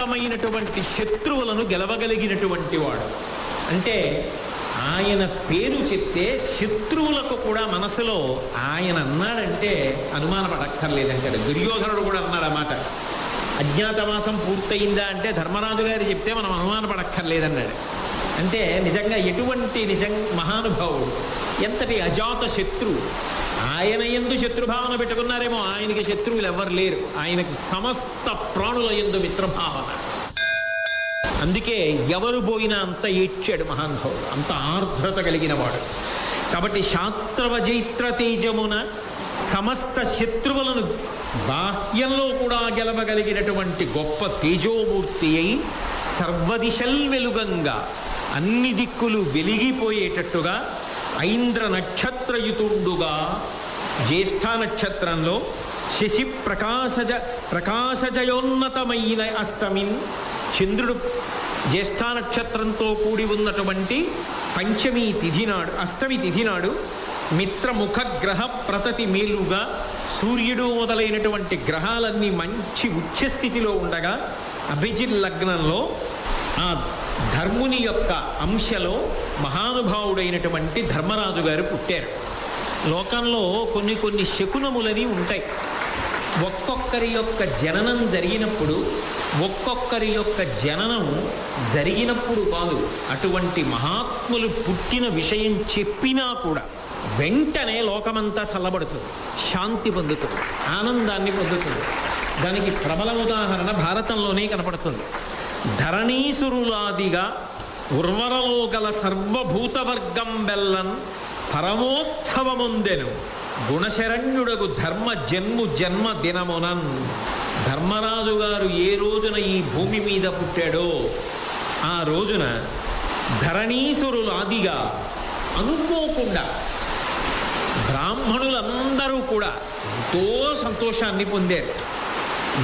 అనంతమైనటువంటి శత్రువులను గెలవగలిగినటువంటి వాడు. అంటే ఆయన పేరు చెప్తే శత్రువులకు కూడా మనసులో ఆయన అన్నాడంటే అనుమానపడక్కర్లేదంటాడు. దుర్యోధనుడు కూడా అన్నాడు ఆ మాట. అజ్ఞాతవాసం పూర్తయిందా అంటే ధర్మరాజు గారు చెప్తే మనం అనుమానపడక్కర్లేదన్నాడు. అంటే నిజంగా ఎటువంటి మహానుభావుడు, ఎంతటి అజాత శత్రువు. ఆయన యందు శత్రుభావన పెట్టుకున్నారేమో, ఆయనకి శత్రువులు ఎవ్వరు లేరు. ఆయనకి సమస్త ప్రాణుల యందు మిత్రభావన. అందుకే ఎవరు పోయినా అంత ఏడ్చాడు మహానుభావుడు, అంత ఆర్ద్రత కలిగిన వాడు. కాబట్టి శాస్త్రవజైత్ర తేజమున సమస్త శత్రువులను బాహ్యంలో కూడా గెలవగలిగినటువంటి గొప్ప తేజోమూర్తి అయి సర్వదిశల్ వెలుగంగా అన్ని దిక్కులు వెలిగిపోయేటట్టుగా ఐంద్ర నక్షత్రయుతుండుగా జ్యేష్ఠ నక్షత్రంలో శశి ప్రకాశజయోన్నతమైన అష్టమిన్ చంద్రుడు జ్యేష్ఠ నక్షత్రంతో కూడి ఉన్నటువంటి పంచమి తిథి నాడు, అష్టమి తిథి నాడు మిత్రముఖ గ్రహ ప్రతతి మేలుగా సూర్యుడు మొదలైనటువంటి గ్రహాలన్నీ మంచి ఉచ్చస్థితిలో ఉండగా అభిజిత్ లగ్నంలో ఆ ధర్ముని యొక్క అంశలో మహానుభావుడైనటువంటి ధర్మరాజు గారు పుట్టారు. లోకంలో కొన్ని శకునములని ఉంటాయి. ఒక్కొక్కరి యొక్క జననం జరిగినప్పుడు, ఒక్కొక్కరి యొక్క జననం జరిగినప్పుడు కాదు, అటువంటి మహాత్ములు పుట్టిన విషయం చెప్పినా కూడా వెంటనే లోకమంతా చల్లబడుతుంది, శాంతి పొందుతుంది, ఆనందాన్ని పొందుతుంది. దానికి ప్రబల ఉదాహరణ భారతంలోనే కనపడుతుంది. ధరణీసురులాదిగా ఉర్వరలో గల సర్వభూతవర్గం బెల్లన్ పరమోత్సవముందెను గుణశరణ్యుడగు ధర్మ జన్మ దినమునన్. ధర్మరాజు గారు ఏ రోజున ఈ భూమి మీద పుట్టాడో ఆ రోజున ధరణీసురులాదిగా అనుకోకుండా బ్రాహ్మణులందరూ కూడా ఎంతో సంతోషాన్ని పొందారు.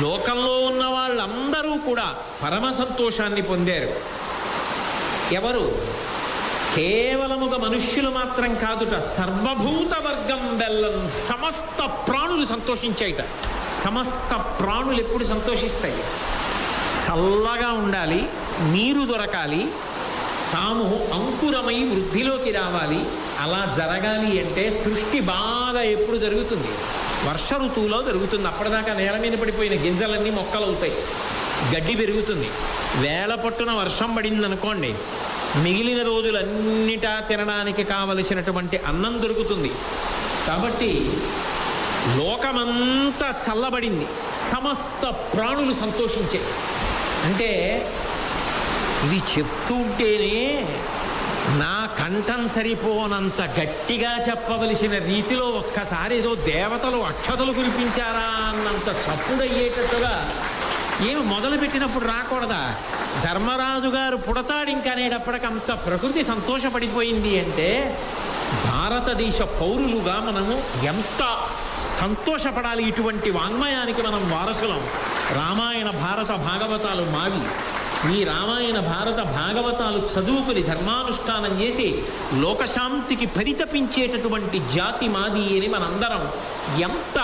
లోకంలో ఉన్న వాళ్ళందరూ కూడా పరమ సంతోషాన్ని పొందారు. ఎవరు? కేవలముగా మనుష్యులు మాత్రం కాదుట, సర్వభూత వర్గం బెల్లం, సమస్త ప్రాణులు సంతోషించాయిట. సమస్త ప్రాణులు ఎప్పుడు సంతోషిస్తాయి? చల్లగా ఉండాలి, నీరు దొరకాలి, తాము అంకురమై వృద్ధిలోకి రావాలి. అలా జరగాలి అంటే సృష్టి బాగా ఎప్పుడు జరుగుతుంది? వర్ష ఋతువులో జరుగుతుంది. అప్పటిదాకా నేల మీద పడిపోయిన గింజలన్నీ మొక్కలవుతాయి, గడ్డి పెరుగుతుంది. వేళ పట్టున వర్షం పడిందనుకోండి, మిగిలిన రోజులన్నిటా తినడానికి కావలసినటువంటి అన్నం దొరుకుతుంది. కాబట్టి లోకమంతా చల్లబడింది, సమస్త ప్రాణులు సంతోషించాయి. అంటే ఇది చెప్తుంటేనే నా కంఠం సరిపోనంత గట్టిగా చెప్పవలసిన రీతిలో ఒక్కసారి ఏదో దేవతలు అక్షతలు కురిపించారా అన్నంత చప్పుడయ్యేటట్టుగా ఏమి మొదలుపెట్టినప్పుడు రాకూడదా? ధర్మరాజు గారు పుడతాడు ఇంకా అనేటప్పటికంత ప్రకృతి సంతోషపడిపోయింది అంటే భారతదేశ పౌరులుగా మనము ఎంత సంతోషపడాలి. ఇటువంటి వాంగ్మయానికి మనం వారసులం. రామాయణ భారత భాగవతాలు మావి. ఈ రామాయణ భారత భాగవతాలు చదువుకుని ధర్మానుష్ఠానం చేసి లోకశాంతికి పరితపించేటటువంటి జాతి మాది అని మనందరం ఎంత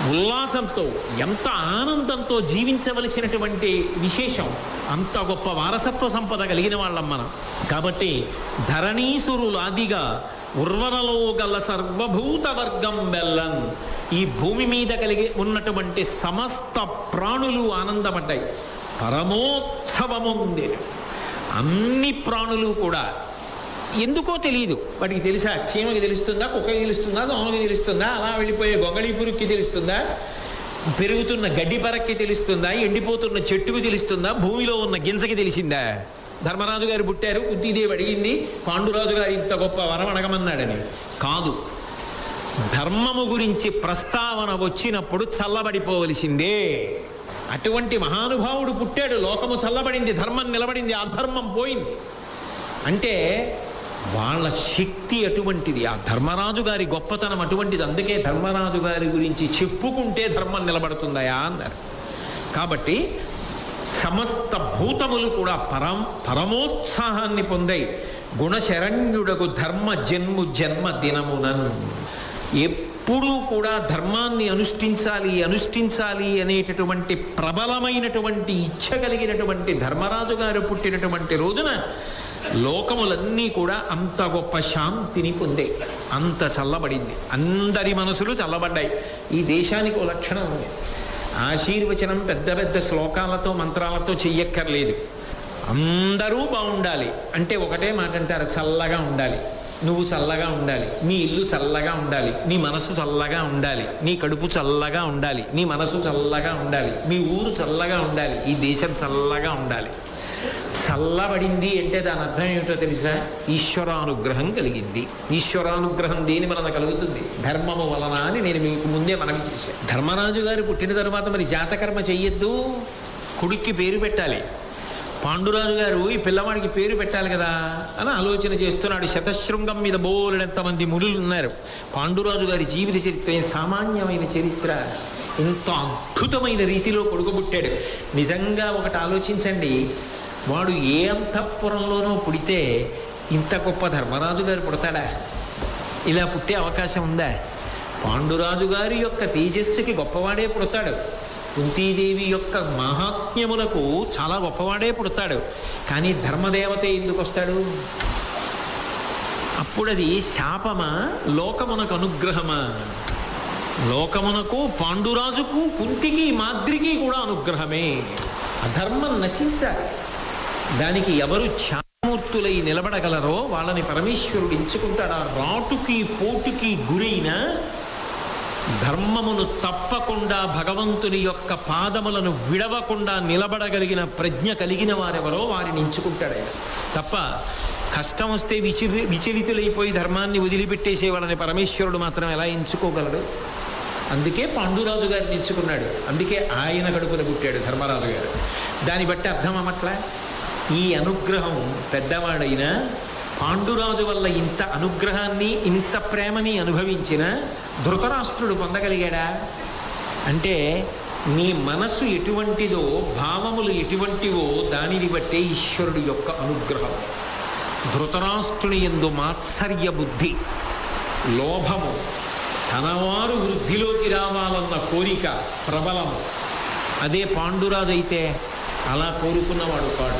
ఉల్లాసంతో, ఎంత ఆనందంతో జీవించవలసినటువంటి విశేషం. అంత గొప్ప వారసత్వ సంపద కలిగిన వాళ్ళం మనం. కాబట్టి ధరణీసురులాదిగా ఉర్వరలో గల సర్వభూత వర్గం బెల్లన్, ఈ భూమి మీద కలిగి ఉన్నటువంటి సమస్త ప్రాణులు ఆనందపడ్డాయి. పరమోత్సవముంది. అన్ని ప్రాణులు కూడా ఎందుకో తెలియదు, వాటికి తెలుసా? చీమకి తెలుస్తుందా, కుక్కకి తెలుస్తుందా, దోమకి తెలుస్తుందా, అలా వెళ్ళిపోయే గొంగళి పురుగుకి తెలుస్తుందా, పెరుగుతున్న గడ్డి పరక్కి తెలుస్తుందా, ఎండిపోతున్న చెట్టుకు తెలుస్తుందా, భూమిలో ఉన్న గింజకి తెలిసిందా? ధర్మరాజు గారు పుట్టారు, కుంతీదేవి అడిగింది పాండురాజు గారు ఇంత గొప్ప వరం అడగమన్నాడని కాదు. ధర్మము గురించి ప్రస్తావన వచ్చినప్పుడు చల్లబడిపోవలసిందే. అటువంటి మహానుభావుడు పుట్టాడు, లోకము చల్లబడింది, ధర్మం నిలబడింది, అధర్మం పోయింది. అంటే వాళ్ళ శక్తి అటువంటిది, ఆ ధర్మరాజు గారి గొప్పతనం అటువంటిది. అందుకే ధర్మరాజు గారి గురించి చెప్పుకుంటే ధర్మం నిలబడుతుందయా అన్నారు. కాబట్టి సమస్త భూతములు కూడా పరమోత్సాహాన్ని పొందాయి. గుణశరణ్యుడకు ధర్మ జన్మ దినమునన్. ఎప్పుడూ కూడా ధర్మాన్ని అనుష్ఠించాలి అనేటటువంటి ప్రబలమైనటువంటి ఇచ్ఛ కలిగినటువంటి ధర్మరాజు గారు పుట్టినటువంటి రోజున లోకములన్నీ కూడా అంత గొప్ప శాంతిని పొందే, అంత చల్లబడింది. అందరి మనసులు చల్లబడ్డాయి. ఈ దేశానికి ఓ లక్షణం ఉంది. ఆశీర్వచనం పెద్ద పెద్ద శ్లోకాలతో మంత్రాలతో చెయ్యక్కర్లేదు. అందరూ బాగుండాలి అంటే ఒకటే మాట అంటారు, చల్లగా ఉండాలి, నువ్వు చల్లగా ఉండాలి, నీ ఇల్లు చల్లగా ఉండాలి, నీ మనసు చల్లగా ఉండాలి, నీ కడుపు చల్లగా ఉండాలి, నీ మనసు చల్లగా ఉండాలి, మీ ఊరు చల్లగా ఉండాలి, ఈ దేశం చల్లగా ఉండాలి. చల్లబడింది అంటే దాని అర్థం ఏమిటో తెలుసా? ఈశ్వరానుగ్రహం కలిగింది. ఈశ్వరానుగ్రహం దేని వలన కలుగుతుంది? ధర్మము వలన అని నేను మీకు ముందే మనవి చేశాను. ధర్మరాజు గారు పుట్టిన తరువాత మరి జాతకర్మ చెయ్యొద్దు, కొడుక్కి పేరు పెట్టాలి. పాండురాజు గారు ఈ పిల్లవాడికి పేరు పెట్టాలి కదా అని ఆలోచన చేస్తున్నాడు. శతశృంగం మీద బోలెడంతమంది మునులు ఉన్నారు. పాండురాజు గారి జీవిత చరిత్ర సామాన్యమైన చరిత్ర, ఎంతో అద్భుతమైన రీతిలో కొడుకుబుట్టాడు. నిజంగా ఒకటి ఆలోచించండి, వాడు ఏ అంతఃపురంలోనో పుడితే ఇంత గొప్ప ధర్మరాజు గారు పుడతాడా? ఇలా పుట్టే అవకాశం ఉందా? పాండురాజు గారి యొక్క తేజస్సుకి గొప్పవాడే పుడతాడు. కుంతీదేవి యొక్క మహాత్మ్యములకు చాలా గొప్పవాడే పుడతాడు. కానీ ధర్మదేవత ఎందుకు వస్తాడు? అప్పుడు అది శాపమా, లోకమునకు అనుగ్రహమా? లోకమునకు, పాండురాజుకు, కుంతికి, మాద్రికి కూడా అనుగ్రహమే. అధర్మం నశించాలి. దానికి ఎవరు ఛామూర్తులై నిలబడగలరో వాళ్ళని పరమేశ్వరుడు ఎంచుకుంటాడు. ఆ రాటుకి పోటుకి గురైన ధర్మమును తప్పకుండా భగవంతుని యొక్క పాదములను విడవకుండా నిలబడగలిగిన ప్రజ్ఞ కలిగిన వారెవరో వారిని ఎంచుకుంటాడు ఆయన. తప్ప కష్టం వస్తే విచలితులైపోయి ధర్మాన్ని వదిలిపెట్టేసే వాళ్ళని పరమేశ్వరుడు మాత్రం ఎలా ఎంచుకోగలడు? అందుకే పాండురాజు గారిని ఎంచుకున్నాడు. అందుకే ఆయన కడుపున పుట్టాడు ధర్మరాజు గారు. దాన్ని బట్టి అర్థం అమ్మట్లా, ఈ అనుగ్రహం పెద్దవాడైన పాండురాజు వల్ల ఇంత అనుగ్రహాన్ని, ఇంత ప్రేమని అనుభవించిన ధృతరాష్ట్రుడు పొందగలిగాడా? అంటే నీ మనస్సు ఎటువంటిదో, భావములు ఎటువంటివో దానిని బట్టే ఈశ్వరుడి యొక్క అనుగ్రహం. ధృతరాష్ట్రుని యందు మాత్సర్య బుద్ధి, లోభము, తనవారు వృద్ధిలోకి రావాలన్న కోరిక ప్రబలము. అదే పాండురాజు అయితే అలా కోరుకున్నవాడు కాడు.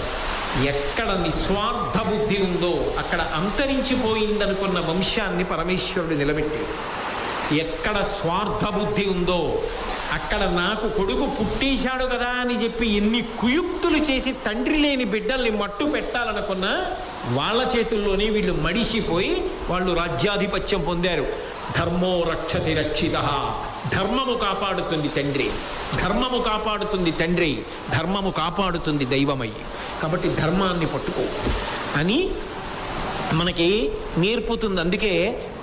ఎక్కడ నిస్వార్థ బుద్ధి ఉందో అక్కడ అంతరించిపోయిందనుకున్న వంశాన్ని పరమేశ్వరుడు నిలబెట్టాడు. ఎక్కడ స్వార్థ బుద్ధి ఉందో అక్కడ నాకు కొడుకు పుట్టేశాడు కదా అని చెప్పి ఎన్ని కుయుక్తులు చేసి తండ్రి లేని బిడ్డల్ని మట్టు పెట్టాలనుకున్నా వాళ్ళ చేతుల్లోనే వీళ్ళు మడిసిపోయి వాళ్ళు రాజ్యాధిపత్యం పొందారు. ధర్మో రక్షతి రక్షిత, ధర్మము కాపాడుతుంది తండ్రి, ధర్మము కాపాడుతుంది తండ్రి, ధర్మము కాపాడుతుంది దైవమయ్యి. కాబట్టి ధర్మాన్ని పట్టుకో అని మనకి నేర్పుతుంది. అందుకే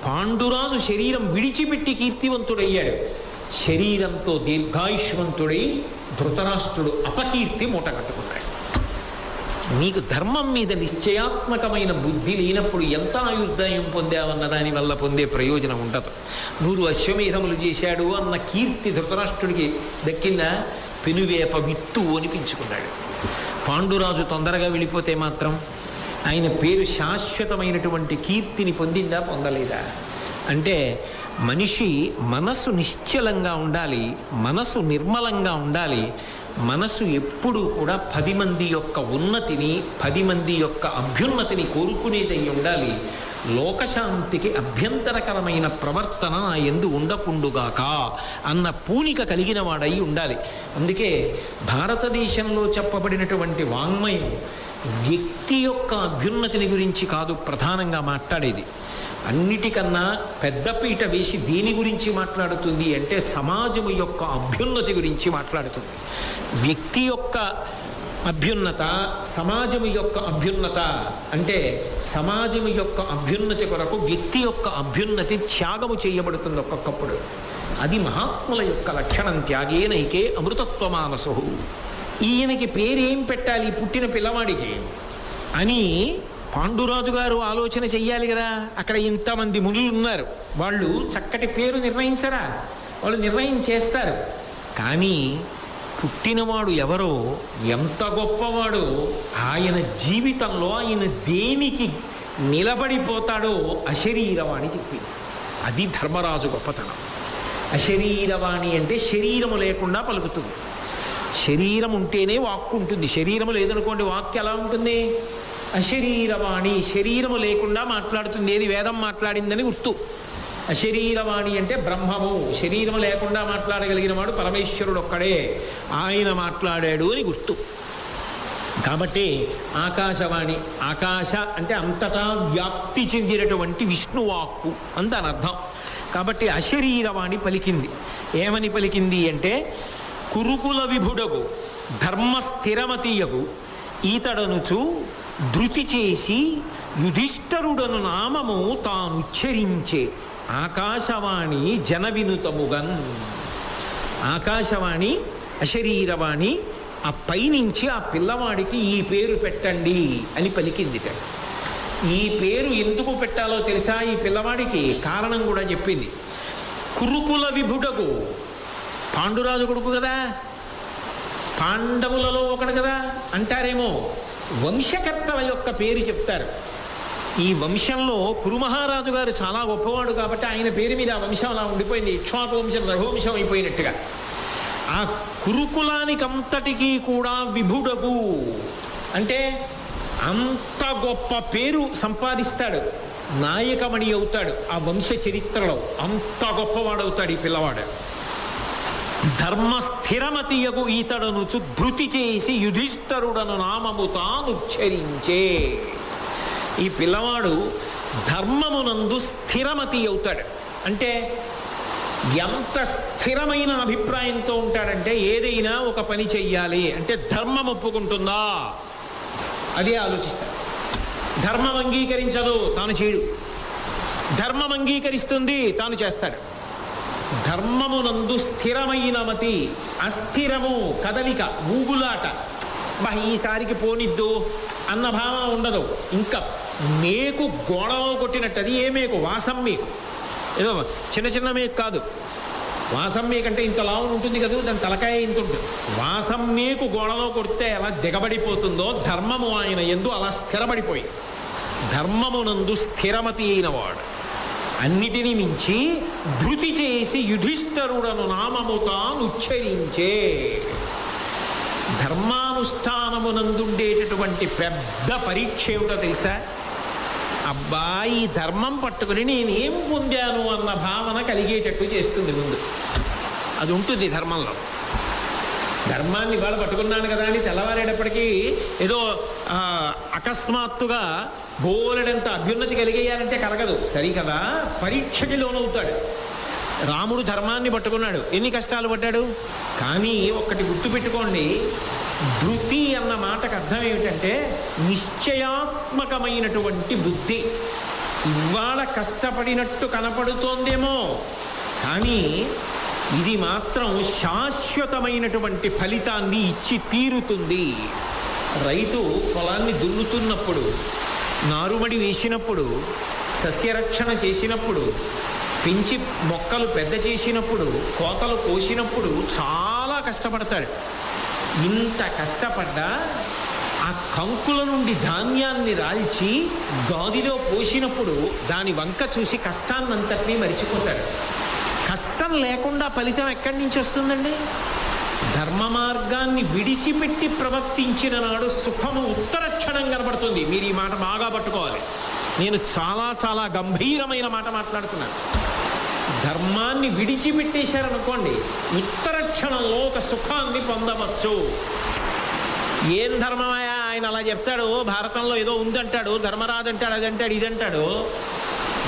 పాండురాజు శరీరం విడిచిపెట్టి కీర్తివంతుడయ్యాడు. శరీరంతో దీర్ఘాయుష్మంతుడై ధృతరాష్ట్రుడు అపకీర్తి మూట కట్టుకున్నాడు. నీకు ధర్మం మీద నిశ్చయాత్మకమైన బుద్ధి లేనప్పుడు ఎంత ఆయుర్దాయం పొందావన్న దాని వల్ల పొందే ప్రయోజనం ఉండదు. 100 అశ్వమేధములు చేశాడు అన్న కీర్తి ధృతరాష్ట్రుడికి దక్కిందా? పెనువేప విత్తు అనిపించుకున్నాడు. పాండురాజు తొందరగా వెళ్ళిపోతే మాత్రం ఆయన పేరు శాశ్వతమైనటువంటి కీర్తిని పొందిందా, పొందలేదా? అంటే మనిషి మనసు నిశ్చలంగా ఉండాలి, మనసు నిర్మలంగా ఉండాలి. మనసు ఎప్పుడూ కూడా 10 మంది యొక్క ఉన్నతిని, 10 మంది యొక్క అభ్యున్నతిని కోరుకునేదై ఉండాలి. లోకశాంతికి అభ్యంతరకరమైన ప్రవర్తన నా యందు ఉండకుండుగాక అన్న పూనిక కలిగిన వాడై ఉండాలి. అందుకే భారతదేశంలో చెప్పబడినటువంటి వాంగ్మయం వ్యక్తి యొక్క అభ్యున్నతిని గురించి కాదు ప్రధానంగా మాట్లాడేది. అన్నిటికన్నా పెద్దపీట వేసి దేని గురించి మాట్లాడుతుంది అంటే సమాజము యొక్క అభ్యున్నతి గురించి మాట్లాడుతుంది. వ్యక్తి యొక్క అభ్యున్నత, సమాజము యొక్క అభ్యున్నత అంటే సమాజము యొక్క అభ్యున్నతి కొరకు వ్యక్తి యొక్క అభ్యున్నతి త్యాగము చేయబడుతుంది ఒక్కొక్కప్పుడు. అది మహాత్ముల యొక్క లక్షణం. త్యాగేనైకే అమృతత్వమానసు. ఈయనకి పేరేం పెట్టాలి పుట్టిన పిల్లవాడికి అని పాండురాజు గారు ఆలోచన చెయ్యాలి కదా. అక్కడ ఇంతమంది మునులు ఉన్నారు, వాళ్ళు చక్కటి పేరు నిర్ణయించరా? వాళ్ళు నిర్ణయం చేస్తారు. కానీ పుట్టినవాడు ఎవరో, ఎంత గొప్పవాడో, ఆయన జీవితంలో ఆయన దేనికి నిలబడిపోతాడో అశరీరవాణి చెప్పింది. అది ధర్మరాజు గొప్పతనం. అశరీరవాణి అంటే శరీరము లేకుండా పలుకుతుంది. శరీరం ఉంటేనే వాక్కు ఉంటుంది. శరీరము లేదనుకోండి వాక్కు ఎలా ఉంటుంది? అశరీరవాణి, శరీరము లేకుండా మాట్లాడుతుంది. ఏది వేదం మాట్లాడిందని గుర్తు. అశరీరవాణి అంటే బ్రహ్మము, శరీరము లేకుండా మాట్లాడగలిగిన వాడు పరమేశ్వరుడు ఒక్కడే, ఆయన మాట్లాడాడు అని గుర్తు. కాబట్టి ఆకాశవాణి, ఆకాశ అంటే అంతటా వ్యాప్తి చెందినటువంటి విష్ణువాక్కు అని దాని అర్థం. కాబట్టి అశరీరవాణి పలికింది. ఏమని పలికింది అంటే, కురుకుల విభుడగు ధర్మస్థిరమతీయగు ఈతడనుచు ధృతి చేసి యుధిష్ఠరుడను నామము తానుచ్చరించే ఆకాశవాణి జన వినుతముగన్. ఆకాశవాణి అశరీరవాణి ఆ పైనుంచి ఆ పిల్లవాడికి ఈ పేరు పెట్టండి అని పలికిందిట. ఈ పేరు ఎందుకు పెట్టాలో తెలుసా? ఈ పిల్లవాడికి కారణం కూడా చెప్పింది. కురుకుల విభుడకు, పాండురాజు కొడుకు కదా, పాండవులలో ఒకడు కదా అంటారేమో. వంశకర్తల యొక్క పేరు చెప్తారు. ఈ వంశంలో కురుమహారాజు గారు చాలా గొప్పవాడు కాబట్టి ఆయన పేరు మీద ఆ వంశం అలా ఉండిపోయింది. ఇక్ష్వాకు వంశం రఘువంశం అయిపోయినట్టుగా. ఆ కురుకులానికంతటికీ కూడా విభుడగు అంటే అంత గొప్ప పేరు సంపాదిస్తాడు, నాయకమణి అవుతాడు. ఆ వంశ చరిత్రలో అంత గొప్పవాడవుతాడు ఈ పిల్లవాడు. ధర్మస్థిరమతియగు ఈతడనుచు ధృతి చేసి యుధిష్ఠరుడను నామము తానుచ్చరించే. ఈ పిల్లవాడు ధర్మమునందు స్థిరమతి అవుతాడు. అంటే ఎంత స్థిరమైన అభిప్రాయంతో ఉంటాడంటే, ఏదైనా ఒక పని చెయ్యాలి అంటే ధర్మం ఒప్పుకుంటుందా అదే ఆలోచిస్తాడు. ధర్మం అంగీకరించదు, తాను చేయడు. ధర్మం అంగీకరిస్తుంది, తాను చేస్తాడు. ధర్మమునందు స్థిరమైన మతి, అస్థిరము కదలిక, ఊగులాట, ఈసారికి పోనిద్దు అన్న భావన ఉండదు. ఇంకా మేకు గోడలో కొట్టినట్టు. అది ఏ మేకు? వాసం మేకు. ఏదో చిన్న చిన్న మేకు కాదు. వాసం మేకంటే ఇంత లావు ఉంటుంది కదా, దాని తలకాయ ఇంత ఉంటుంది. వాసం మేకు గోడలో కొడితే ఎలా దిగబడిపోతుందో ధర్మము ఆయన యందు అలా స్థిరపడిపోయి, ధర్మమునందు స్థిరమతి అయిన వాడు. అన్నిటినీ మించి ధృతి చేసి యుధిష్ఠరుడను నామము తాను ఉచ్చరించే. ధర్మానుష్ఠానమునందుండేటటువంటి పెద్ద పరీక్ష ఏమిటో తెలుసా? అబ్బాయి ధర్మం పట్టుకుని నేనేం పొందాను అన్న భావన కలిగేటట్టు చేస్తుంది. ముందు అది ఉంటుంది ధర్మంలో. ధర్మాన్ని ఇవాళ పట్టుకున్నాను కదా అని తెల్లవారేటప్పటికీ ఏదో అకస్మాత్తుగా బోలెడంత అభ్యున్నతి కలిగేయాలంటే కలగదు. సరికదా, పరీక్షకి లోనవుతాడు. రాముడు ధర్మాన్ని పట్టుకున్నాడు, ఎన్ని కష్టాలు పడ్డాడు. కానీ ఒక్కటి గుర్తుపెట్టుకోండి, ధృతి అన్న మాటకు అర్థం ఏమిటంటే నిశ్చయాత్మకమైనటువంటి బుద్ధి. ఇవాళ కష్టపడినట్టు కనపడుతోందేమో, కానీ ఇది మాత్రం శాశ్వతమైనటువంటి ఫలితాన్ని ఇచ్చి తీరుతుంది. రైతు పొలాన్ని దున్నుతున్నప్పుడు, నారుమడి వేసినప్పుడు, సస్యరక్షణ చేసినప్పుడు, పెంచి మొక్కలు పెద్ద చేసినప్పుడు, కోతలు కోసినప్పుడు చాలా కష్టపడతాడు. ఇంత కష్టపడ్డా ఆ కంకుల నుండి ధాన్యాన్ని రాల్చి గాదిలో పోసినప్పుడు దాని వంక చూసి కష్టాన్నంతటినీ మరిచిపోతాడు. కష్టం లేకుండా ఫలితం ఎక్కడి నుంచి వస్తుందండి? ధర్మ మార్గాన్ని విడిచిపెట్టి ప్రవర్తించిన నాడు సుఖము ఉత్తర క్షణం కనబడుతుంది. మీరు ఈ మాట బాగా పట్టుకోవాలి. నేను చాలా చాలా గంభీరమైన మాట మాట్లాడుతున్నాను. ధర్మాన్ని విడిచిపెట్టేశారనుకోండి, ఉత్తర క్షణంలో ఒక సుఖాన్ని పొందవచ్చు. ఏం ధర్మమయా ఆయన అలా చెప్తాడు, భారతంలో ఏదో ఉందంటాడు, ధర్మరాజు అంటాడు, అదంటాడు, ఇదంటాడు.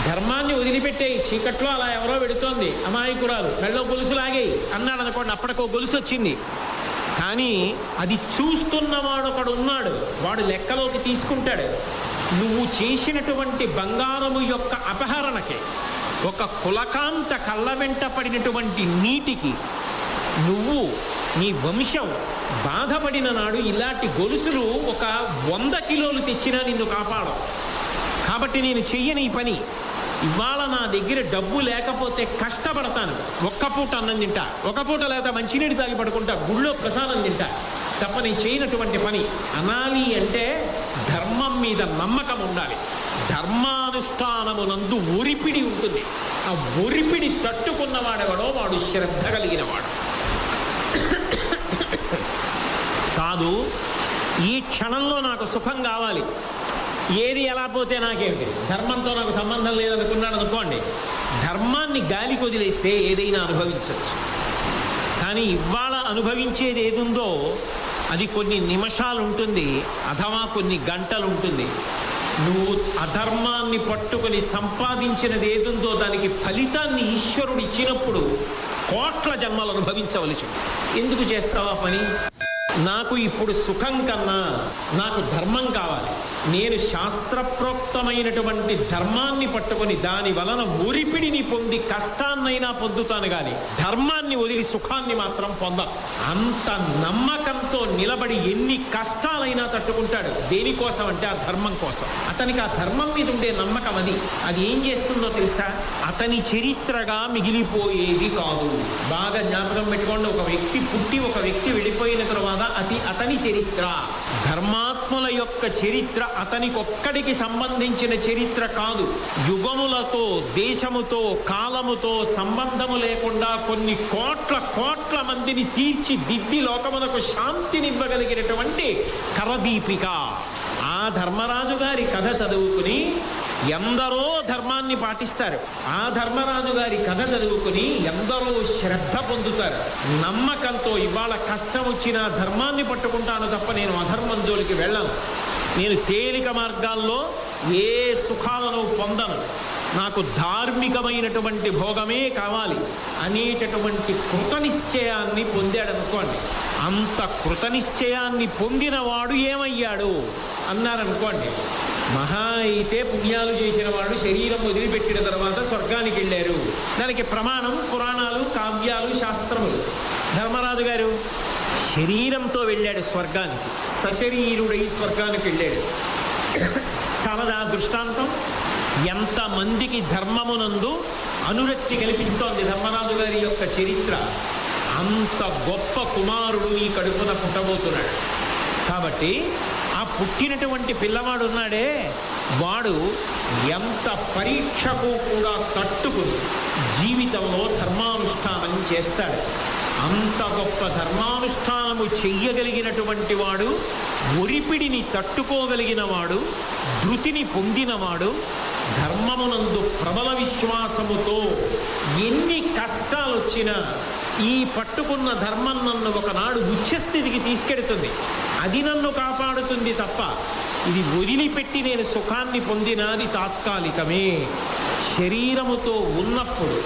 ధర్మాన్ని వదిలిపెట్టే చీకట్లో అలా ఎవరో పెడుతోంది అమాయకురాలు, మెళ్ళో గొలుసు లాగేయి అన్నాడు అనుకోండి, అప్పటికో గొలుసు వచ్చింది. కానీ అది చూస్తున్నవాడు ఒకడు ఉన్నాడు, వాడు లెక్కలోకి తీసుకుంటాడు. నువ్వు చేసినటువంటి బంగారము యొక్క అపహరణకి, ఒక కులకాంత కళ్ళ వెంట పడినటువంటి నీటికి నువ్వు నీ వంశం బాధపడిన నాడు ఇలాంటి గొలుసులు ఒక 100 కిలోలు తెచ్చినా నిన్ను కాపాడవు. కాబట్టి నేను చెయ్యని ఈ పని. ఇవాళ నా దగ్గర డబ్బు లేకపోతే కష్టపడతాను, ఒక్క పూట అన్నం తింటా, ఒక పూట లేకపోతే మంచినీళ్ళు తాగి పడుకుంటా, గుళ్ళో ప్రసాదం తింటా, తప్ప నేను చేయనటువంటి పని అనాలి అంటే ధర్మం మీద నమ్మకం ఉండాలి. ధర్మానుష్ఠానమునందు ఒరిపిడి ఉంటుంది. ఆ ఒరిపిడి తట్టుకున్నవాడెవడో వాడు శ్రద్ధ కలిగినవాడు. కాదు, ఈ క్షణంలో నాకు సుఖం కావాలి, ఏది ఎలా పోతే నాకేమిటి, ధర్మంతో నాకు సంబంధం లేదనుకున్నాడు అనుకోండి, ధర్మాన్ని గాలికి వదిలేస్తే ఏదైనా అనుభవించవచ్చు. కానీ ఇవాళ అనుభవించేది ఏదుందో అది కొన్ని నిమిషాలు ఉంటుంది, అథవా కొన్ని గంటలు ఉంటుంది. నువ్వు అధర్మాన్ని పట్టుకొని సంపాదించినది ఏదుందో దానికి ఫలితాన్ని ఈశ్వరుడు ఇచ్చినప్పుడు కోట్ల జన్మలు అనుభవించవలసి. ఎందుకు చేస్తావా పని? నాకు ఇప్పుడు సుఖం కన్నా నాకు ధర్మం కావాలి. నేను శాస్త్రప్రోక్తమైనటువంటి ధర్మాన్ని పట్టుకొని దాని వలన ఒరిపిడిని పొంది కష్టాన్నైనా పొందుతాను, కానీ ధర్మాన్ని వదిలి సుఖాన్ని మాత్రం పొందాను. అంత నమ్మకంతో నిలబడి ఎన్ని కష్టాలైనా తట్టుకుంటాడు. దేనికోసం అంటే ఆ ధర్మం కోసం. అతనికి ఆ ధర్మం మీద ఉండే నమ్మకం అది ఏం చేస్తుందో తెలుసా? అతని చరిత్రగా మిగిలిపోయేది కాదు. బాగా జ్ఞాపకం పెట్టుకోండి. ఒక వ్యక్తి పుట్టి ఒక వ్యక్తి వెళ్ళిపోయిన తర్వాత అతని చరిత్ర, ధర్మాత్ముల యొక్క చరిత్ర అతనికి ఒక్కడికి సంబంధించిన చరిత్ర కాదు. యుగములతో, దేశముతో, కాలముతో సంబంధము లేకుండా కొన్ని కోట్ల మందిని తీర్చిదిద్ది లోకమునకు శాంతినివ్వగలిగినటువంటి కరదీపిక. ఆ ధర్మరాజు గారి కథ చదువుకుని ఎందరో ధర్మాన్ని పాటిస్తారు. ఆ ధర్మరాజు గారి కథ చదువుకుని ఎందరో శ్రద్ధ పొందుతారు. నమ్మకంతో ఇవాళ కష్టం వచ్చిన ధర్మాన్ని పట్టుకుంటాను తప్ప నేను అధర్మం జోలికి వెళ్ళను. నేను తేలిక మార్గాల్లో ఏ సుఖాలను పొందను. నాకు ధార్మికమైనటువంటి భోగమే కావాలి అనేటటువంటి కృతనిశ్చయాన్ని పొందాడనుకోండి. అంత కృతనిశ్చయాన్ని పొందినవాడు ఏమయ్యాడు అన్నారనుకోండి, మహా అయితే పుణ్యాలు చేసిన వాడు శరీరం వదిలిపెట్టిన తర్వాత స్వర్గానికి వెళ్ళారు. దానికి ప్రమాణం పురాణాలు, కావ్యాలు, శాస్త్రములు. ధర్మరాజు గారు శరీరంతో వెళ్ళాడు స్వర్గానికి, సశరీరుడై స్వర్గానికి వెళ్ళాడు. చాలా దృష్టాంతం. ఎంతమందికి ధర్మమునందు అనురక్తి కల్పిస్తోంది ధర్మరాజు గారి యొక్క చరిత్ర. అంత గొప్ప కుమారుడు ఈ కడుపున పుట్టబోతున్నాడు. కాబట్టి ఆ పుట్టినటువంటి పిల్లవాడు ఉన్నాడే, వాడు ఎంత పరీక్షకు కూడా తట్టుకుని జీవితంలో ధర్మానుష్ఠానం చేస్తాడు. అంత గొప్ప ధర్మానుష్ఠానము చెయ్యగలిగినటువంటి వాడు, ఒరిపిడిని తట్టుకోగలిగిన వాడు, ధృతిని పొందినవాడు, ధర్మమునందు ప్రబల విశ్వాసముతో ఎన్ని కష్టాలు వచ్చినా ఈ పట్టుకున్న ధర్మం నన్ను ఒకనాడు ఉచ్ఛస్థితికి తీసుకెడుతుంది, అది నన్ను కాపాడుతుంది తప్ప ఇది వదిలిపెట్టి నేను సుఖాన్ని పొందినది తాత్కాలికమే. శరీరముతో ఉన్నప్పుడు,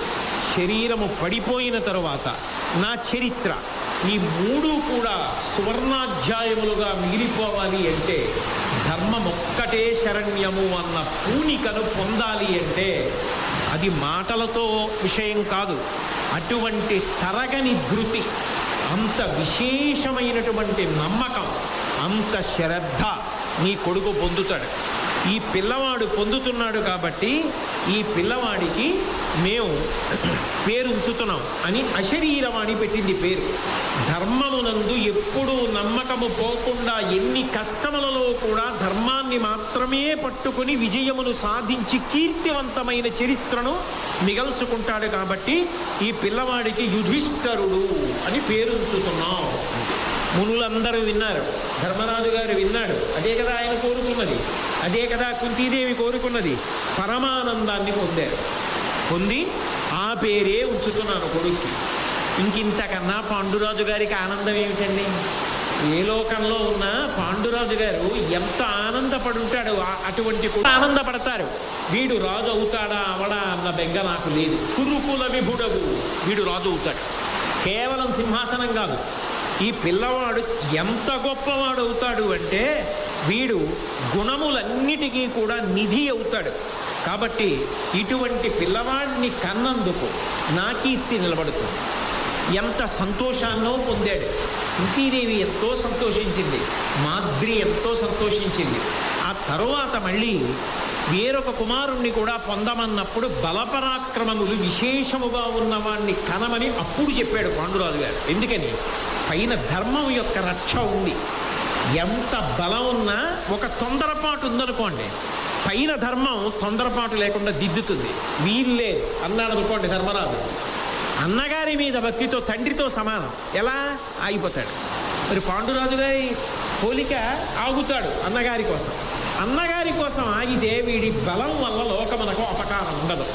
శరీరము పడిపోయిన తరువాత నా చరిత్ర, ఈ మూడు కూడా సువర్ణాధ్యాయములుగా మిగిలిపోవాలి అంటే, ధర్మం ఒక్కటే శరణ్యము అన్న పూనికను పొందాలి అంటే అది మాటలతో విషయం కాదు. అటువంటి తరగని ధృతి, అంత విశేషమైనటువంటి నమ్మకం, అంత శ్రద్ధ నీ కొడుకు పొందుతాడు. ఈ పిల్లవాడు పొందుతున్నాడు కాబట్టి ఈ పిల్లవాడికి మేము పేరు ఉంచుతున్నాం అని అశరీరవాణి పెట్టింది పేరు. ధర్మమునందు ఎప్పుడూ నమ్మకము పోకుండా ఎన్ని కష్టములలో కూడా ధర్మాన్ని మాత్రమే పట్టుకుని విజయమును సాధించి కీర్తివంతమైన చరిత్రను మిగల్చుకుంటాడు కాబట్టి ఈ పిల్లవాడికి యుధిష్ఠరుడు అని పేరు ఉంచుతున్నాం. మునులందరూ విన్నారు, ధర్మరాజు గారు విన్నాడు. అదే కదా ఆయన కోరుకున్నది, అదే కదా కుంతీదేవి కోరుకున్నది. పరమానందాన్ని పొందారు. పొంది ఆ పేరే ఉంచుతున్నాను కొడుక్కి. ఇంకింతకన్నా పాండురాజు గారికి ఆనందం ఏమిటండి? ఏ లోకంలో ఉన్నా పాండురాజు గారు ఎంత ఆనందపడుంటాడు. అటువంటి ఆనందపడతారు. వీడు రాజు అవుతాడా అవడా అన్న బెంగ నాకు లేదు. కురుకుల విభుడవు, వీడు రాజు అవుతాడు. కేవలం సింహాసనం కాదు, ఈ పిల్లవాడు ఎంత గొప్పవాడు అవుతాడు అంటే వీడు గుణములన్నిటికీ కూడా నిధి అవుతాడు. కాబట్టి ఇటువంటి పిల్లవాడిని కన్నందుకు నా కీర్తి నిలబడుతుంది. ఎంత సంతోషాన్నో పొందాడు. కుంతీదేవి ఎంతో సంతోషించింది, మాద్రి ఎంతో సంతోషించింది. ఆ తరువాత మళ్ళీ వేరొక కుమారుణ్ణి కూడా పొందమన్నప్పుడు బలపరాక్రమములు విశేషముగా ఉన్నవాణ్ణి కనమని అప్పుడు చెప్పాడు పాండురాజు గారు. ఎందుకని? పైన ధర్మం యొక్క రక్ష ఉంది. ఎంత బలం ఉన్నా ఒక తొందరపాటు ఉందనుకోండి, పైన ధర్మం తొందరపాటు లేకుండా దిద్దుతుంది. వీళ్ళే అన్నాడు అనుకోండి ధర్మరాజు, అన్నగారి మీద భక్తితో తండ్రితో సమానం, ఎలా ఆగిపోతాడు. మరి పాండురాజు గారి పోలిక ఆగుతాడు అన్నగారి కోసం. అన్నగారి కోసం ఆగితే వీడి బలం వల్ల లోకమునకు అపకారం ఉండదు.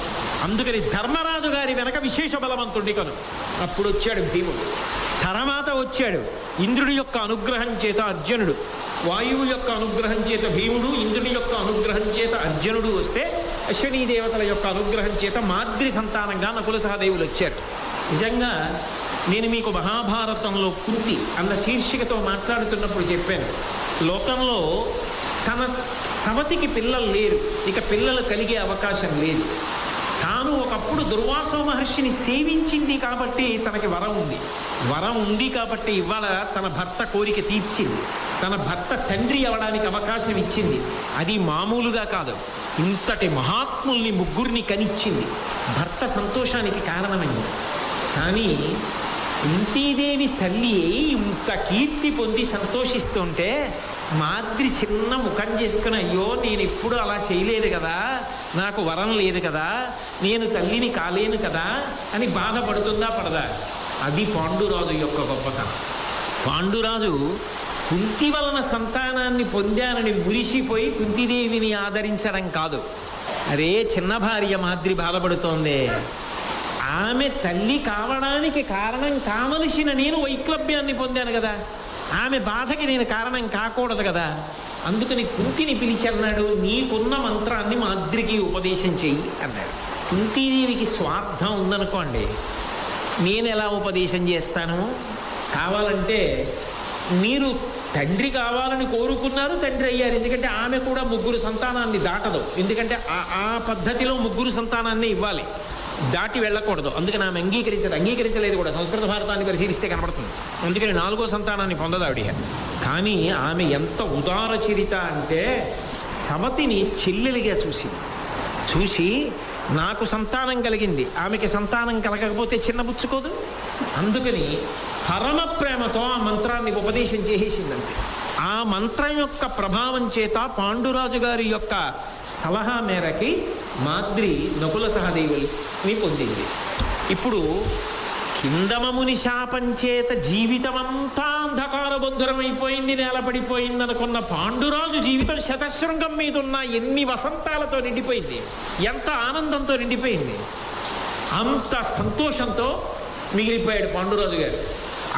అందుకని ధర్మరాజు గారి వెనక విశేష బలవంతుడి కను. అప్పుడు వచ్చాడు భీముడు, తర్వాత వచ్చాడు ఇంద్రుడి యొక్క అనుగ్రహం చేత అర్జునుడు, వాయువు యొక్క అనుగ్రహం చేత భీముడు, ఇంద్రుడి యొక్క అనుగ్రహం చేత అర్జునుడు వస్తే అశ్వినీ దేవతల యొక్క అనుగ్రహం చేత మాద్రి సంతానంగా నకుల సహదేవులు వచ్చారు. నిజంగా నేను మీకు మహాభారతంలో కుంతి అన్న శీర్షికతో మాట్లాడుతున్నప్పుడు చెప్పాను, లోకంలో తన సవతికి పిల్లలు లేరు, ఇక పిల్లలు కలిగే అవకాశం లేదు. తాను ఒకప్పుడు దుర్వాస మహర్షిని సేవించింది కాబట్టి తనకి వరం ఉంది. వరం ఉంది కాబట్టి ఇవాళ తన భర్త కోరిక తీర్చింది, తన భర్త తండ్రి అవడానికి అవకాశం ఇచ్చింది. అది మామూలుగా కాదు, ఇంతటి మహాత్ముల్ని ముగ్గురిని కనిచ్చింది. భర్త సంతోషానికి కారణమైంది. కానీ కుంతీదేవి తల్లి ఇంత కీర్తి పొంది సంతోషిస్తుంటే మాద్రి చిన్న ముఖం చేసుకుని, అయ్యో నేను ఎప్పుడు అలా చేయలేదు కదా, నాకు వరం లేదు కదా, నేను తల్లిని కాలేను కదా అని బాధపడుతుందా పడదా? అది పాండురాజు యొక్క గొప్పతనం. పాండురాజు కుంతి వలన సంతానాన్ని పొందానని మురిసిపోయి కుంతిదేవిని ఆదరించడం కాదు. అరే చిన్న భార్య మాద్రి బాధపడుతోందే, ఆమె తల్లి కావడానికి కారణం కావలసిన నేను వైక్లభ్యాన్ని పొందాను కదా, ఆమె బాధకి నేను కారణం కాకూడదు కదా. అందుకని కుంతిని పిలిచి అన్నాడు, నీకున్న మంత్రాన్ని మాద్రికి ఉపదేశం చెయ్యి అన్నాడు. కుంతీదేవికి స్వార్థం ఉందనుకోండి, నేను ఎలా ఉపదేశం చేస్తాను? కావాలంటే మీరు తండ్రి కావాలని కోరుకున్నారు, తండ్రి అయ్యారు. ఎందుకంటే ఆమె కూడా ముగ్గురు సంతానాన్ని దాటదు. ఎందుకంటే ఆ పద్ధతిలో ముగ్గురు సంతానాన్ని ఇవ్వాలి, దాటి వెళ్ళకూడదు. అందుకని ఆమె అంగీకరించలేదు కూడా. సంస్కృత భారతాన్ని పరిశీలిస్తే కనబడుతుంది. అందుకని 4వ సంతానాన్ని పొందదు ఆవిడ. కానీ ఆమె ఎంత ఉదార చరిత అంటే సవతిని చెల్లెలిగా చూసి నాకు సంతానం కలిగింది, ఆమెకి సంతానం కలగకపోతే చిన్నబుచ్చుకోదు. అందుకని పరమ ప్రేమతో ఆ మంత్రాన్ని ఉపదేశం చేసేసిందంటే, ఆ మంత్రం యొక్క ప్రభావం చేత పాండురాజు గారి యొక్క సలహా మేరకి మాద్రి నకుల సహదేవుల్ని పొందింది. ఇప్పుడు కిందమముని శాపం చేత జీవితమంతా అంధకార బంధురమైపోయింది, నేలపడిపోయింది అనుకున్న పాండురాజు జీవితం శతశృంగం మీద ఉన్న ఎన్ని వసంతాలతో నిండిపోయింది, ఎంత ఆనందంతో నిండిపోయింది. అంత సంతోషంతో మిగిలిపోయాడు పాండురాజు గారు.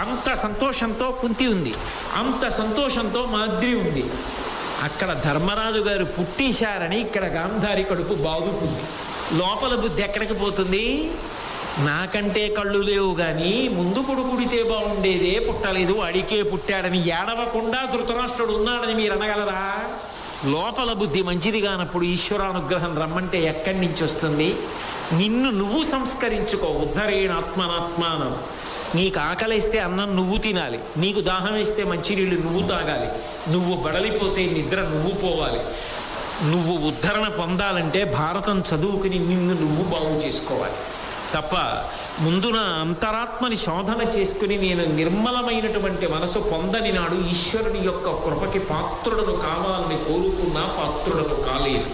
అంత సంతోషంతో కుంతి ఉంది, అంత సంతోషంతో మాద్రి ఉంది. అక్కడ ధర్మరాజు గారు పుట్టేశారని ఇక్కడ గాంధారి కడుపు బాగుతుంది. లోపల బుద్ధి ఎక్కడికి పోతుంది? నాకంటే కళ్ళు లేవు కానీ ముందు పుడితే బాగుండేదే, పుట్టలేదు అడికే పుట్టాడని ఏడవకుండా ధృతరాష్ట్రుడు ఉన్నాడని మీరు అనగలరా? లోపల బుద్ధి మంచిది కానప్పుడు ఈశ్వరానుగ్రహం రమ్మంటే ఎక్కడి నుంచి వస్తుంది? నిన్ను నువ్వు సంస్కరించుకో. ఉద్ధరేణ ఆత్మనాత్మానం. నీకు ఆకలిస్తే అన్నం నువ్వు తినాలి, నీకు దాహం వేస్తే మంచినీళ్ళు నువ్వు తాగాలి, నువ్వు బడలిపోతే నిద్ర నువ్వు పోవాలి. నువ్వు ఉద్ధరణ పొందాలంటే భారతం చదువుకుని నిన్ను నువ్వు బాగు చేసుకోవాలి తప్ప ముందు నా అంతరాత్మని శోధన చేసుకుని నేను నిర్మలమైనటువంటి మనసు పొందని నాడు ఈశ్వరుని యొక్క కృపకి పాత్రుడను కావాలని కోరుకున్నా పాత్రుడను కాలేదు.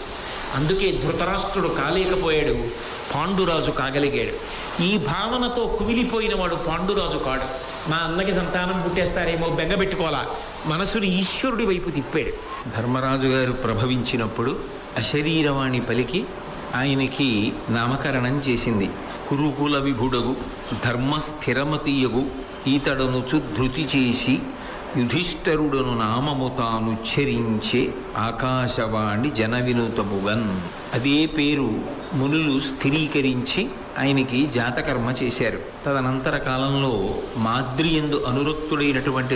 అందుకే ధృతరాష్ట్రుడు కాలేకపోయాడు, పాండురాజు కాగలిగాడు. ఈ భావనతో కుమిలిపోయిన వాడు పాండురాజు కాడు. మా అన్నకి సంతానం పుట్టేస్తారేమో బెంగబెట్టుకోవాలా, మనసుని ఈశ్వరుడి వైపు తిప్పాడు. ధర్మరాజు గారు ప్రభవించినప్పుడు అశరీరవాణి పలికి ఆయనకి నామకరణం చేసింది. కురుకుల విభుడగు ధర్మస్థిరమతీయగు ఈతడనుచు ధృతి చేసి యుధిష్ఠరుడను నామము తానుచ్చరించే ఆకాశవాణి జనవినుతముగన్. అదే పేరు మునులు స్థిరీకరించి ఆయనకి జాతకర్మ చేశారు. తదనంతర కాలంలో మాద్రియందు అనురక్తుడైనటువంటి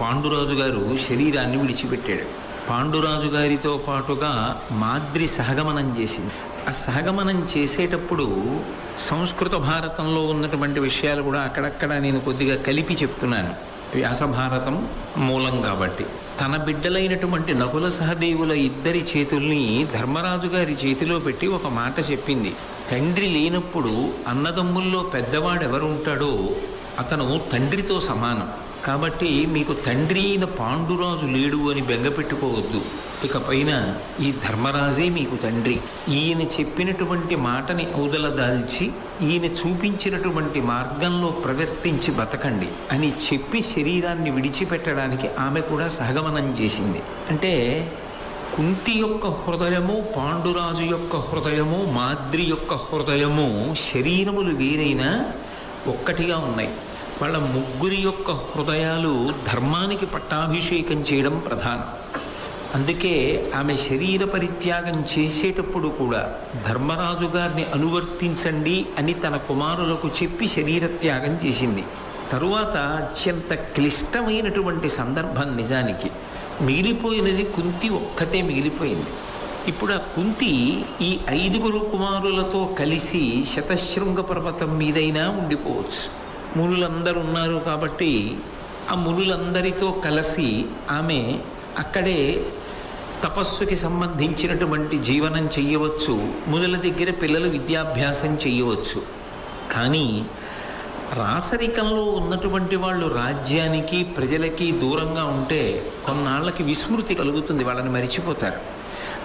పాండురాజు గారు శరీరాన్ని విడిచిపెట్టాడు. పాండురాజు గారితో పాటుగా మాద్రి సహగమనం చేసింది. ఆ సహగమనం చేసేటప్పుడు సంస్కృత భారతంలో ఉన్నటువంటి విషయాలు కూడా అక్కడక్కడ నేను కొద్దిగా కలిపి చెప్తున్నాను, వ్యాసభారతం మూలం కాబట్టి. తన బిడ్డలైనటువంటి నకుల సహదేవుల ఇద్దరి చేతుల్ని ధర్మరాజు గారి చేతిలో పెట్టి ఒక మాట చెప్పింది. తండ్రి లేనప్పుడు అన్నదమ్ముల్లో పెద్దవాడెవరుంటాడో అతను తండ్రితో సమానం. కాబట్టి మీకు తండ్రి అయిన పాండురాజు లేడు అని బెంగపెట్టుకోవద్దు. ఇక పైన ఈ ధర్మరాజే మీకు తండ్రి. ఈయన చెప్పినటువంటి మాటని ఔదల దాల్చి ఈయన చూపించినటువంటి మార్గంలో ప్రవర్తించి బతకండి అని చెప్పి శరీరాన్ని విడిచిపెట్టడానికి ఆమె కూడా సహగమనం చేసింది. అంటే కుంతి యొక్క హృదయము, పాండురాజు యొక్క హృదయము, మాద్రి యొక్క హృదయము శరీరములు వేరైనా ఒక్కటిగా ఉన్నాయి. వాళ్ళ ముగ్గురి యొక్క హృదయాలు ధర్మానికి పట్టాభిషేకం చేయడం ప్రధానం. అందుకే ఆమె శరీర పరిత్యాగం చేసేటప్పుడు కూడా ధర్మరాజు గారిని అనువర్తించండి అని తన కుమారులకు చెప్పి శరీర త్యాగం చేసింది. తరువాత అత్యంత క్లిష్టమైనటువంటి సందర్భం నిజానికి మిగిలిపోయినది కుంతి ఒక్కతే మిగిలిపోయింది. ఇప్పుడు ఆ కుంతి ఈ 5 కుమారులతో కలిసి శతశృంగ పర్వతం మీదైనా ఉండిపోవచ్చు. మునులందరూ ఉన్నారు కాబట్టి ఆ మునులందరితో కలిసి ఆమె అక్కడే తపస్సుకి సంబంధించినటువంటి జీవనం చెయ్యవచ్చు. మునుల దగ్గర పిల్లలు విద్యాభ్యాసం చెయ్యవచ్చు. కానీ రాసరికంలో ఉన్నటువంటి వాళ్ళు రాజ్యానికి ప్రజలకి దూరంగా ఉంటే కొన్నాళ్ళకి విస్మృతి కలుగుతుంది, వాళ్ళని మరిచిపోతారు.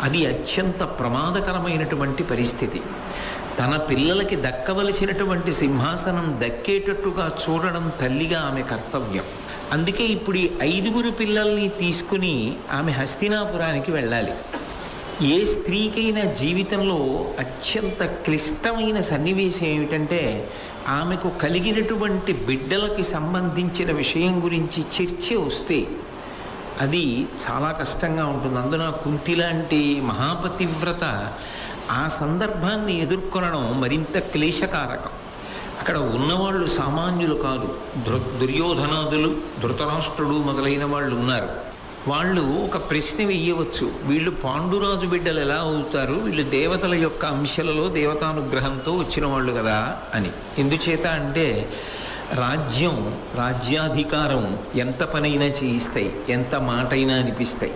అది అత్యంత ప్రమాదకరమైనటువంటి పరిస్థితి. తన పిల్లలకి దక్కవలసినటువంటి సింహాసనం దక్కేటట్టుగా చూడడం తల్లిగా ఆమె కర్తవ్యం. అందుకే ఇప్పుడు ఈ 5 పిల్లల్ని తీసుకుని ఆమె హస్తినాపురానికి వెళ్ళాలి. ఏ స్త్రీకైనా జీవితంలో అత్యంత క్లిష్టమైన సన్నివేశం ఏమిటంటే ఆమెకు కలిగినటువంటి బిడ్డలకి సంబంధించిన విషయం గురించి చర్చ వస్తే అది చాలా కష్టంగా ఉంటుంది. అందున కుంతి లాంటి మహాపతివ్రత ఆ సందర్భాన్ని ఎదుర్కొనడం మరింత క్లేశకారకం. అక్కడ ఉన్నవాళ్ళు సామాన్యులు కాదు. దుర్యోధనాదులు, ధృతరాష్ట్రుడు మొదలైన వాళ్ళు ఉన్నారు. వాళ్ళు ఒక ప్రశ్న వెయ్యవచ్చు, వీళ్ళు పాండురాజు బిడ్డలు ఎలా అవుతారు, వీళ్ళు దేవతల యొక్క అంశాలలో దేవతానుగ్రహంతో వచ్చిన వాళ్ళు కదా అని. ఎందుచేత అంటే రాజ్యాధికారం ఎంత పనైనా చేయిస్తాయి, ఎంత మాటైనా అనిపిస్తాయి.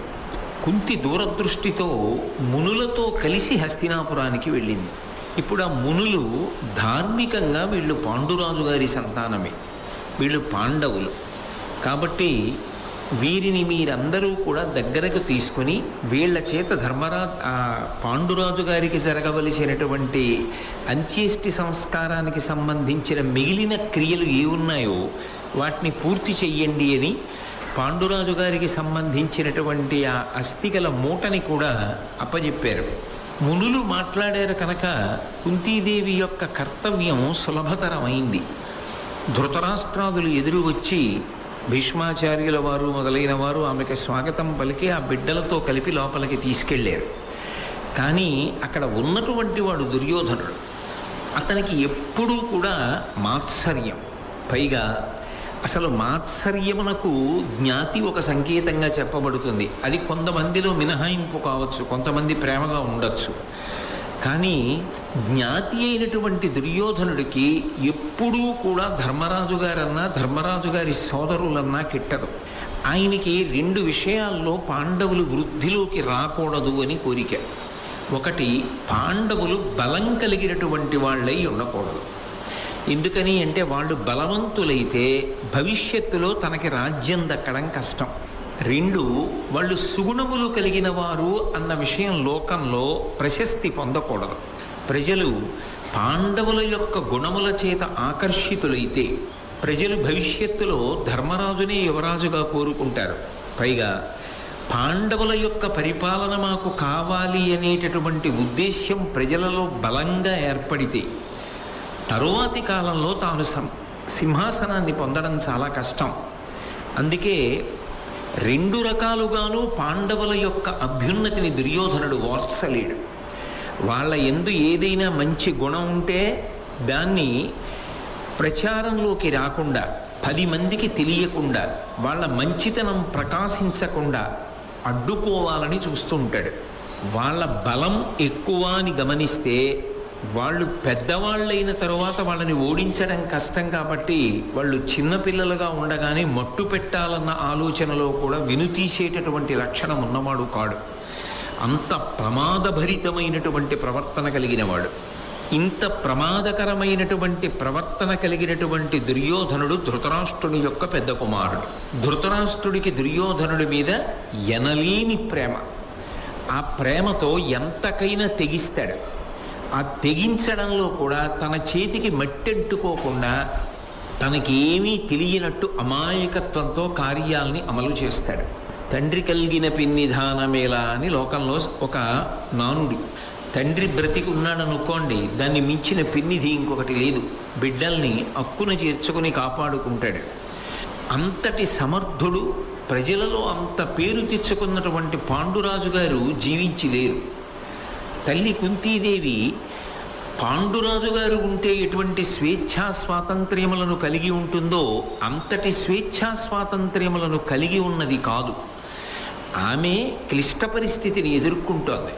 కుంతి దూరదృష్టితో మునులతో కలిసి హస్తినాపురానికి వెళ్ళింది. ఇప్పుడు ఆ మునులు ధార్మికంగా వీళ్ళు పాండురాజు గారి సంతానమే, వీళ్ళు పాండవులు. కాబట్టి వీరిని మీరందరూ కూడా దగ్గరకు తీసుకుని వీళ్ళ చేత పాండురాజు గారికి జరగవలసినటువంటి అంత్యేష్టి సంస్కారానికి సంబంధించిన మిగిలిన క్రియలు ఏ ఉన్నాయో వాటిని పూర్తి చెయ్యండి అని పాండురాజు గారికి సంబంధించినటువంటి ఆ అస్థికల మూటని కూడా అప్పజెప్పారు. మునులు మాట్లాడారు కనుక కుంతీదేవి యొక్క కర్తవ్యం సులభతరమైంది. ధృతరాష్ట్రాదులు ఎదురు వచ్చి భీష్మాచార్యుల వారు మొదలైన వారు ఆమెకి స్వాగతం పలికి ఆ బిడ్డలతో కలిపి లోపలికి తీసుకెళ్ళారు. కానీ అక్కడ ఉన్నటువంటి వాడు దుర్యోధనుడు. అతనికి ఎప్పుడూ కూడా మాత్సర్యం. పైగా అసలు మాత్సర్యమునకు జ్ఞాతి ఒక సంకేతంగా చెప్పబడుతుంది. అది కొంతమందిలో మినహాయింపు కావచ్చు, కొంతమంది ప్రేమగా ఉండొచ్చు. కానీ జ్ఞాతి అయినటువంటి దుర్యోధనుడికి ఎప్పుడూ కూడా ధర్మరాజు గారన్నా ధర్మరాజు గారి సోదరులన్నా కిట్టదు. ఆయనకి 2 విషయాల్లో పాండవులు వృద్ధిలోకి రాకూడదు అని కోరిక. ఒకటి, పాండవులు బలం కలిగినటువంటి వాళ్ళై ఉండకూడదు. ఎందుకని అంటే వాళ్ళు బలవంతులైతే భవిష్యత్తులో తనకి రాజ్యం దక్కడం కష్టం. 2, వాళ్ళు సుగుణములు కలిగిన వారు అన్న విషయం లోకంలో ప్రశస్తి పొందకూడదు. ప్రజలు పాండవుల యొక్క గుణముల చేత ఆకర్షితులైతే ప్రజలు భవిష్యత్తులో ధర్మరాజునే యువరాజుగా కోరుకుంటారు. పైగా పాండవుల యొక్క పరిపాలన మాకు కావాలి అనేటటువంటి ఉద్దేశ్యం ప్రజలలో బలంగా ఏర్పడితే తరువాతి కాలంలో తాను సింహాసనాన్ని పొందడం చాలా కష్టం. అందుకే 2 రకాలుగాను పాండవుల యొక్క అభ్యున్నతిని దుర్యోధనుడు ఓర్చలేడు. వాళ్ళ యందు ఏదైనా మంచి గుణం ఉంటే దాన్ని ప్రచారంలోకి రాకుండా, 10 మందికి తెలియకుండా, వాళ్ళ మంచితనం ప్రకాశించకుండా అడ్డుకోవాలని చూస్తూ ఉంటాడు. వాళ్ళ బలం ఎక్కువ అని గమనిస్తే వాళ్ళు పెద్దవాళ్ళైన తరువాత వాళ్ళని ఓడించడం కష్టం. కాబట్టి వాళ్ళు చిన్నపిల్లలుగా ఉండగానే మట్టు పెట్టాలన్న ఆలోచనలో కూడా వెనుతీసేటటువంటి లక్షణం ఉన్నవాడు కాడు. అంత ప్రమాదభరితమైనటువంటి ప్రవర్తన కలిగినవాడు. ఇంత ప్రమాదకరమైనటువంటి ప్రవర్తన కలిగినటువంటి దుర్యోధనుడు ధృతరాష్ట్రుని యొక్క పెద్ద కుమారుడు. ధృతరాష్ట్రుడికి దుర్యోధనుడి మీద ఎనలేని ప్రేమ. ఆ ప్రేమతో ఎంతకైనా తెగిస్తాడు. ఆ తెగించడంలో కూడా తన చేతికి మట్టెంటుకోకుండా తనకి ఏమీ తెలియనట్టు అమాయకత్వంతో కార్యాలని అమలు చేస్తాడు. తండ్రి కలిగిన పిన్నిధానమేలా అని లోకంలో ఒక నానుడి. తండ్రి బ్రతికి ఉన్నాడనుకోండి, దాన్ని మించిన పిన్నిధి ఇంకొకటి లేదు. బిడ్డల్ని అక్కున చేర్చుకుని కాపాడుకుంటాడు. అంతటి సమర్థుడు, ప్రజలలో అంత పేరు తెచ్చుకున్నటువంటి పాండురాజు గారు జీవించి లేరు. తల్లి కుంతీదేవి పాండురాజు గారు ఉంటే ఎటువంటి స్వేచ్ఛా స్వాతంత్ర్యములను కలిగి ఉంటుందో అంతటి స్వేచ్ఛా స్వాతంత్ర్యములను కలిగి ఉన్నది కాదు. ఆమె క్లిష్ట పరిస్థితిని ఎదుర్కొంటోంది.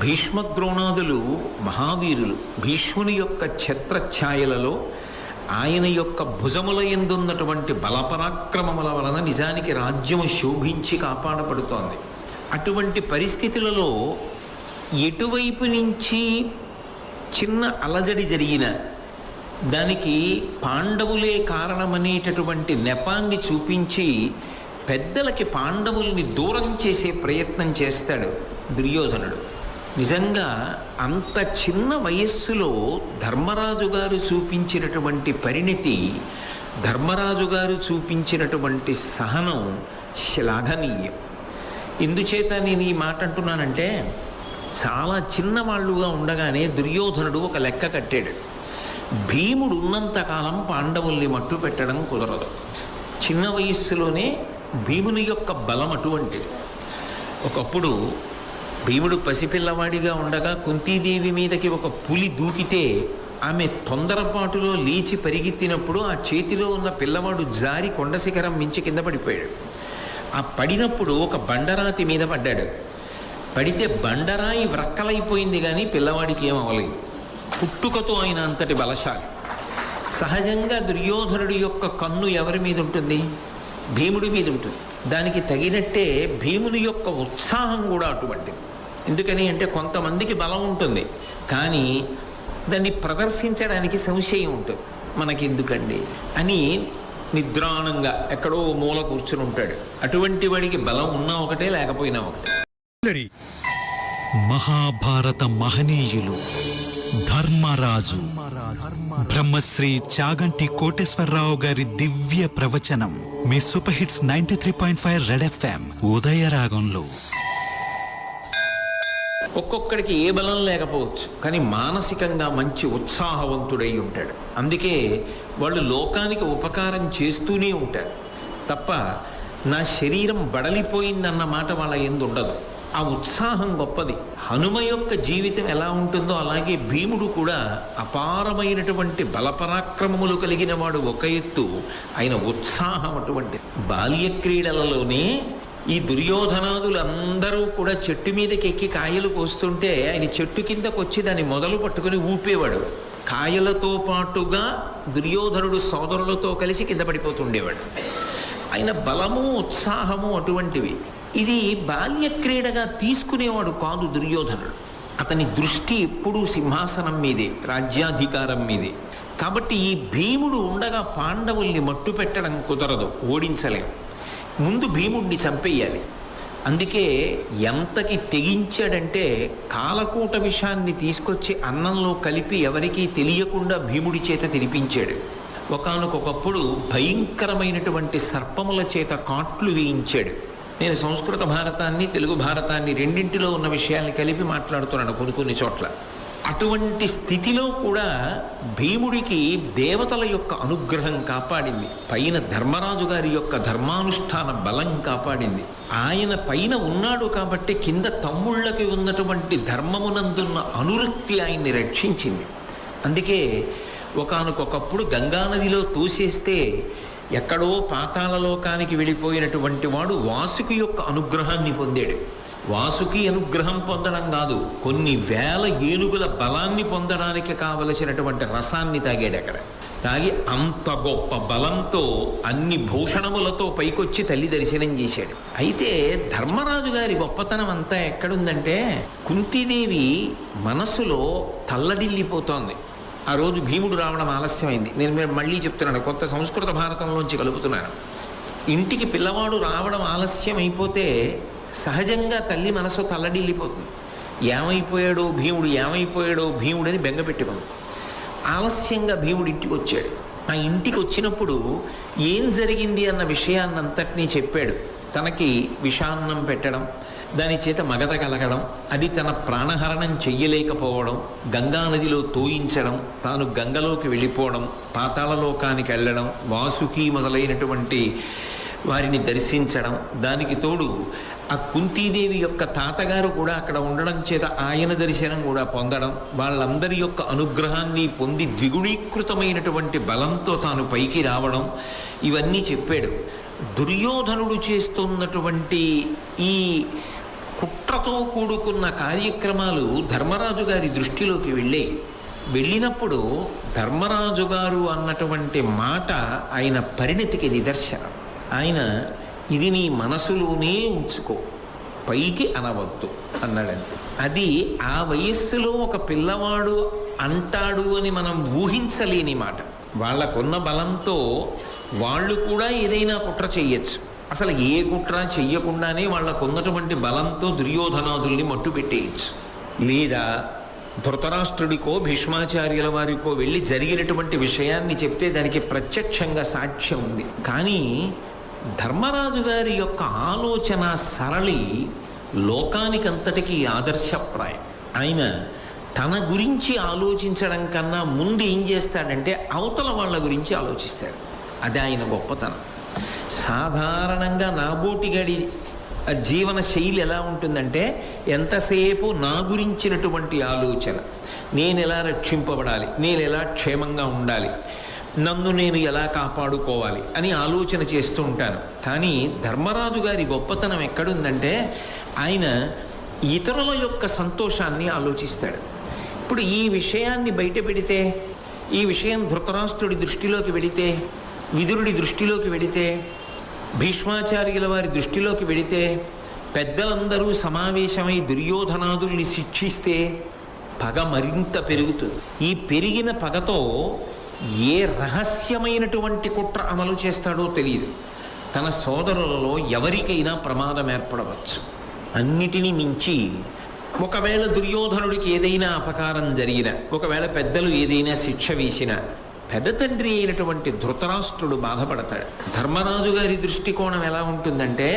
భీష్మద్రోణాదులు మహావీరులు. భీష్ముని యొక్క ఛత్రఛాయలలో ఆయన యొక్క భుజముల యందున్నటువంటి బలపరాక్రమముల వలన నిజానికి రాజ్యము శోభించి కాపాడబడుతోంది. అటువంటి పరిస్థితులలో ఎటువైపు నుంచి చిన్న అలజడి జరిగిన దానికి పాండవులే కారణమనేటటువంటి నెపాన్ని చూపించి పెద్దలకి పాండవుల్ని దూరం చేసే ప్రయత్నం చేస్తాడు దుర్యోధనుడు. నిజంగా అంత చిన్న వయస్సులో ధర్మరాజు గారు చూపించినటువంటి పరిణితి, ధర్మరాజు గారు చూపించినటువంటి సహనం శ్లాఘనీయం. ఎందుచేత నేను ఈ మాట అంటున్నానంటే, చాలా చిన్నవాళ్ళుగా ఉండగానే దుర్యోధనుడు ఒక లెక్క కట్టాడు. భీముడు ఉన్నంతకాలం పాండవుల్ని మట్టు పెట్టడం కుదరదు. చిన్న వయస్సులోనే భీముని యొక్క బలం అటువంటిది. ఒకప్పుడు భీముడు పసిపిల్లవాడిగా ఉండగా కుంతీదేవి మీదకి ఒక పులి దూకితే ఆమె తొందరపాటులో లేచి పరిగెత్తినప్పుడు ఆ చేతిలో ఉన్న పిల్లవాడు జారి కొండ శిఖరం మించి కింద పడిపోయాడు. ఆ పడినప్పుడు ఒక బండరాతి మీద పడ్డాడు. పడితే బండరాయి వ్రక్కలైపోయింది, కానీ పిల్లవాడికి ఏం అవ్వలేదు. పుట్టుకతో ఆయన అంతటి బలశాలి. సహజంగా దుర్యోధనుడి యొక్క కన్ను ఎవరి మీద ఉంటుంది? భీముడి మీద ఉంటుంది. దానికి తగినట్టే భీముని యొక్క ఉత్సాహం కూడా అటువంటిది. ఎందుకని అంటే కొంతమందికి బలం ఉంటుంది, కానీ దాన్ని ప్రదర్శించడానికి సంశయం ఉంటుంది. మనకెందుకండి అని నిద్రాణంగా ఎక్కడో మూల కూర్చుని ఉంటాడు. అటువంటి వాడికి బలం ఉన్నా ఒకటే, లేకపోయినా ఒకటే. మహాభారత మహనీయులు ధర్మరాజు బ్రహ్మశ్రీ చాగంటి కోటేశ్వరరావు గారి దివ్య ప్రవచనం మీ సూపర్ హిట్స్ 93.5 రెడ్ ఎఫ్ఎం ఉదయరాగంలో. ఒక్కొక్కడికి ఏ బలం లేకపోవచ్చు, కానీ మానసికంగా మంచి ఉత్సాహవంతుడై ఉంటాడు. అందుకే వాళ్ళు లోకానికి ఉపకారం చేస్తూనే ఉంటారు తప్ప నా శరీరం బడలిపోయిందన్న మాట వాళ్ళ యందు ఉండదు. ఆ ఉత్సాహం గొప్పది. హనుమ యొక్క జీవితం ఎలా ఉంటుందో అలాగే భీముడు కూడా అపారమైనటువంటి బలపరాక్రమములు కలిగిన వాడు ఒక ఎత్తు, ఆయన ఉత్సాహం అటువంటి. బాల్య క్రీడలలోనే ఈ దుర్యోధనాదులు అందరూ కూడా చెట్టు మీదకి ఎక్కి కాయలు కోస్తుంటే ఆయన చెట్టు కిందకు వచ్చి దాన్ని మొదలు పట్టుకుని ఊపేవాడు. కాయలతో పాటుగా దుర్యోధనుడు సోదరులతో కలిసి కింద పడిపోతుండేవాడు. ఆయన బలము ఉత్సాహము అటువంటివి. ఇది బాల్య క్రీడగా తీసుకునేవాడు కాదు దుర్యోధనుడు. అతని దృష్టి ఎప్పుడూ సింహాసనం మీదే, రాజ్యాధికారం మీదే. కాబట్టి ఈ భీముడు ఉండగా పాండవుల్ని మట్టు పెట్టడం కుదరదు, ఓడించలేం. ముందు భీముడిని చంపేయాలి. అందుకే ఎంతకి తెగించాడంటే కాలకూట విషాన్ని తీసుకొచ్చి అన్నంలో కలిపి ఎవరికీ తెలియకుండా భీముడి చేత తినిపించాడు. ఒకానొకప్పుడు భయంకరమైనటువంటి సర్పముల చేత కాట్లు వేయించాడు. నేను సంస్కృత భారతాన్ని, తెలుగు భారతాన్ని రెండింటిలో ఉన్న విషయాల్ని కలిపి మాట్లాడుతున్నాను కొన్ని చోట్ల. అటువంటి స్థితిలో కూడా భీముడికి దేవతల యొక్క అనుగ్రహం కాపాడింది. పైన ధర్మరాజు గారి యొక్క ధర్మానుష్ఠాన బలం కాపాడింది. ఆయన పైన ఉన్నాడు కాబట్టి కింద తమ్ముళ్ళకి ఉన్నటువంటి ధర్మమునందున్న అనురక్తి ఆయన్ని రక్షించింది. అందుకే ఒకానొకప్పుడు గంగానదిలో తోసేస్తే ఎక్కడో పాతాళలోకానికి వెళ్ళిపోయినటువంటి వాడు వాసుకి యొక్క అనుగ్రహాన్ని పొందాడు. వాసుకి అనుగ్రహం పొందడం కాదు, కొన్ని వేల ఏనుగుల బలాన్ని పొందడానికి కావలసినటువంటి రసాన్ని తాగాడు. అక్కడ తాగి అంత గొప్ప బలంతో అన్ని భూషణములతో పైకొచ్చి తల్లి దర్శనం చేశాడు. అయితే ధర్మరాజు గారి గొప్పతనం అంతా ఎక్కడుందంటే, కుంతీదేవి మనసులో తల్లడిల్లిపోతోంది. ఆ రోజు భీముడు రావడం ఆలస్యమైంది. నేను మళ్ళీ చెప్తున్నాను, కొత్త సంస్కృత భారతంలోంచి కలుపుతున్నాను. ఇంటికి పిల్లవాడు రావడం ఆలస్యం అయిపోతే సహజంగా తల్లి మనసు తల్లడిల్లిపోతుంది. ఏమైపోయాడో భీముడు, ఏమైపోయాడో భీముడని బెంగ పెట్టుకుంది. ఆలస్యంగా భీముడు ఇంటికి వచ్చాడు. ఆ ఇంటికి వచ్చినప్పుడు ఏం జరిగింది అన్న విషయాన్నంతటినీ చెప్పాడు. తనకి విషాన్నం పెట్టడం, దాని చేత మగత కలగడం, అది తన ప్రాణహరణం చెయ్యలేకపోవడం, గంగానదిలో తోయించడం, తాను గంగలోకి వెళ్ళిపోవడం, పాతాళలోకానికి వెళ్ళడం, వాసుకి మొదలైనటువంటి వారిని దర్శించడం, దానికి తోడు ఆ కుంతీదేవి యొక్క తాతగారు కూడా అక్కడ ఉండడం చేత ఆయన దర్శనం కూడా పొందడం, వాళ్ళందరి యొక్క అనుగ్రహాన్ని పొంది ద్విగుణీకృతమైనటువంటి బలంతో తాను పైకి రావడం, ఇవన్నీ చెప్పాడు. దుర్యోధనుడు చేస్తున్నటువంటి ఈ కుట్రతో కూడుకున్న కార్యక్రమాలు ధర్మరాజు గారి దృష్టిలోకి వెళ్ళినప్పుడు ధర్మరాజు గారు అన్నటువంటి మాట ఆయన పరిణతికి నిదర్శనం. ఆయన ఇది నీ మనసులోనే ఉంచుకో, పైకి అనవద్దు అన్నాడంతే. అది ఆ వయస్సులో ఒక పిల్లవాడు అంటాడు అని మనం ఊహించలేని మాట. వాళ్ళకున్న బలంతో వాళ్ళు కూడా ఏదైనా కుట్ర చెయ్యొచ్చు. అసలు ఏ కుట్ర చెయ్యకుండానే వాళ్ళకున్నటువంటి బలంతో దుర్యోధనాదుల్ని మట్టు పెట్టేయచ్చు. లేదా ధృతరాష్ట్రుడికో భీష్మాచార్యుల వారికో వెళ్ళి జరిగినటువంటి విషయాన్ని చెప్తే దానికి ప్రత్యక్షంగా సాక్ష్యం ఉంది. కానీ ధర్మరాజు గారి యొక్క ఆలోచన సరళి లోకానికంతటికీ ఆదర్శప్రాయం. ఆయన తన గురించి ఆలోచించడం కన్నా ముందు ఏం చేస్తాడంటే అవతల వాళ్ళ గురించి ఆలోచిస్తాడు. అది ఆయన గొప్పతనం. సాధారణంగా నాబోటిగాడి జీవన శైలి ఎలా ఉంటుందంటే, ఎంతసేపు నా గురించినటువంటి ఆలోచన, నేను ఎలా రక్షింపబడాలి, నేను ఎలా క్షేమంగా ఉండాలి, నన్ను నేను ఎలా కాపాడుకోవాలి అని ఆలోచన చేస్తూ ఉంటాను. కానీ ధర్మరాజు గారి గొప్పతనం ఎక్కడుందంటే, ఆయన ఇతరుల యొక్క సంతోషాన్ని ఆలోచిస్తాడు. ఇప్పుడు ఈ విషయాన్ని బయట పెడితే, ఈ విషయం ధృతరాష్ట్రుడి దృష్టిలోకి వెడితే, విదురుడి దృష్టిలోకి వెడితే, భీష్మాచార్యుల వారి దృష్టిలోకి వెడితే, పెద్దలందరూ సమావేశమై దుర్యోధనాదుల్ని శిక్షిస్తే పగ మరింత పెరుగుతుంది. ఈ పెరిగిన పగతో ఏ రహస్యమైనటువంటి కుట్ర అమలు చేస్తాడో తెలియదు. తన సోదరులలో ఎవరికైనా ప్రమాదం ఏర్పడవచ్చు. అన్నిటినీ మించి ఒకవేళ దుర్యోధనుడికి ఏదైనా అపకారం జరిగినా, ఒకవేళ పెద్దలు ఏదైనా శిక్ష వేసినా పెద్ద తండ్రి అయినటువంటి ధృతరాష్ట్రుడు బాధపడతాడు. ధర్మరాజు గారి దృష్టికోణం ఎలా ఉంటుందంటే,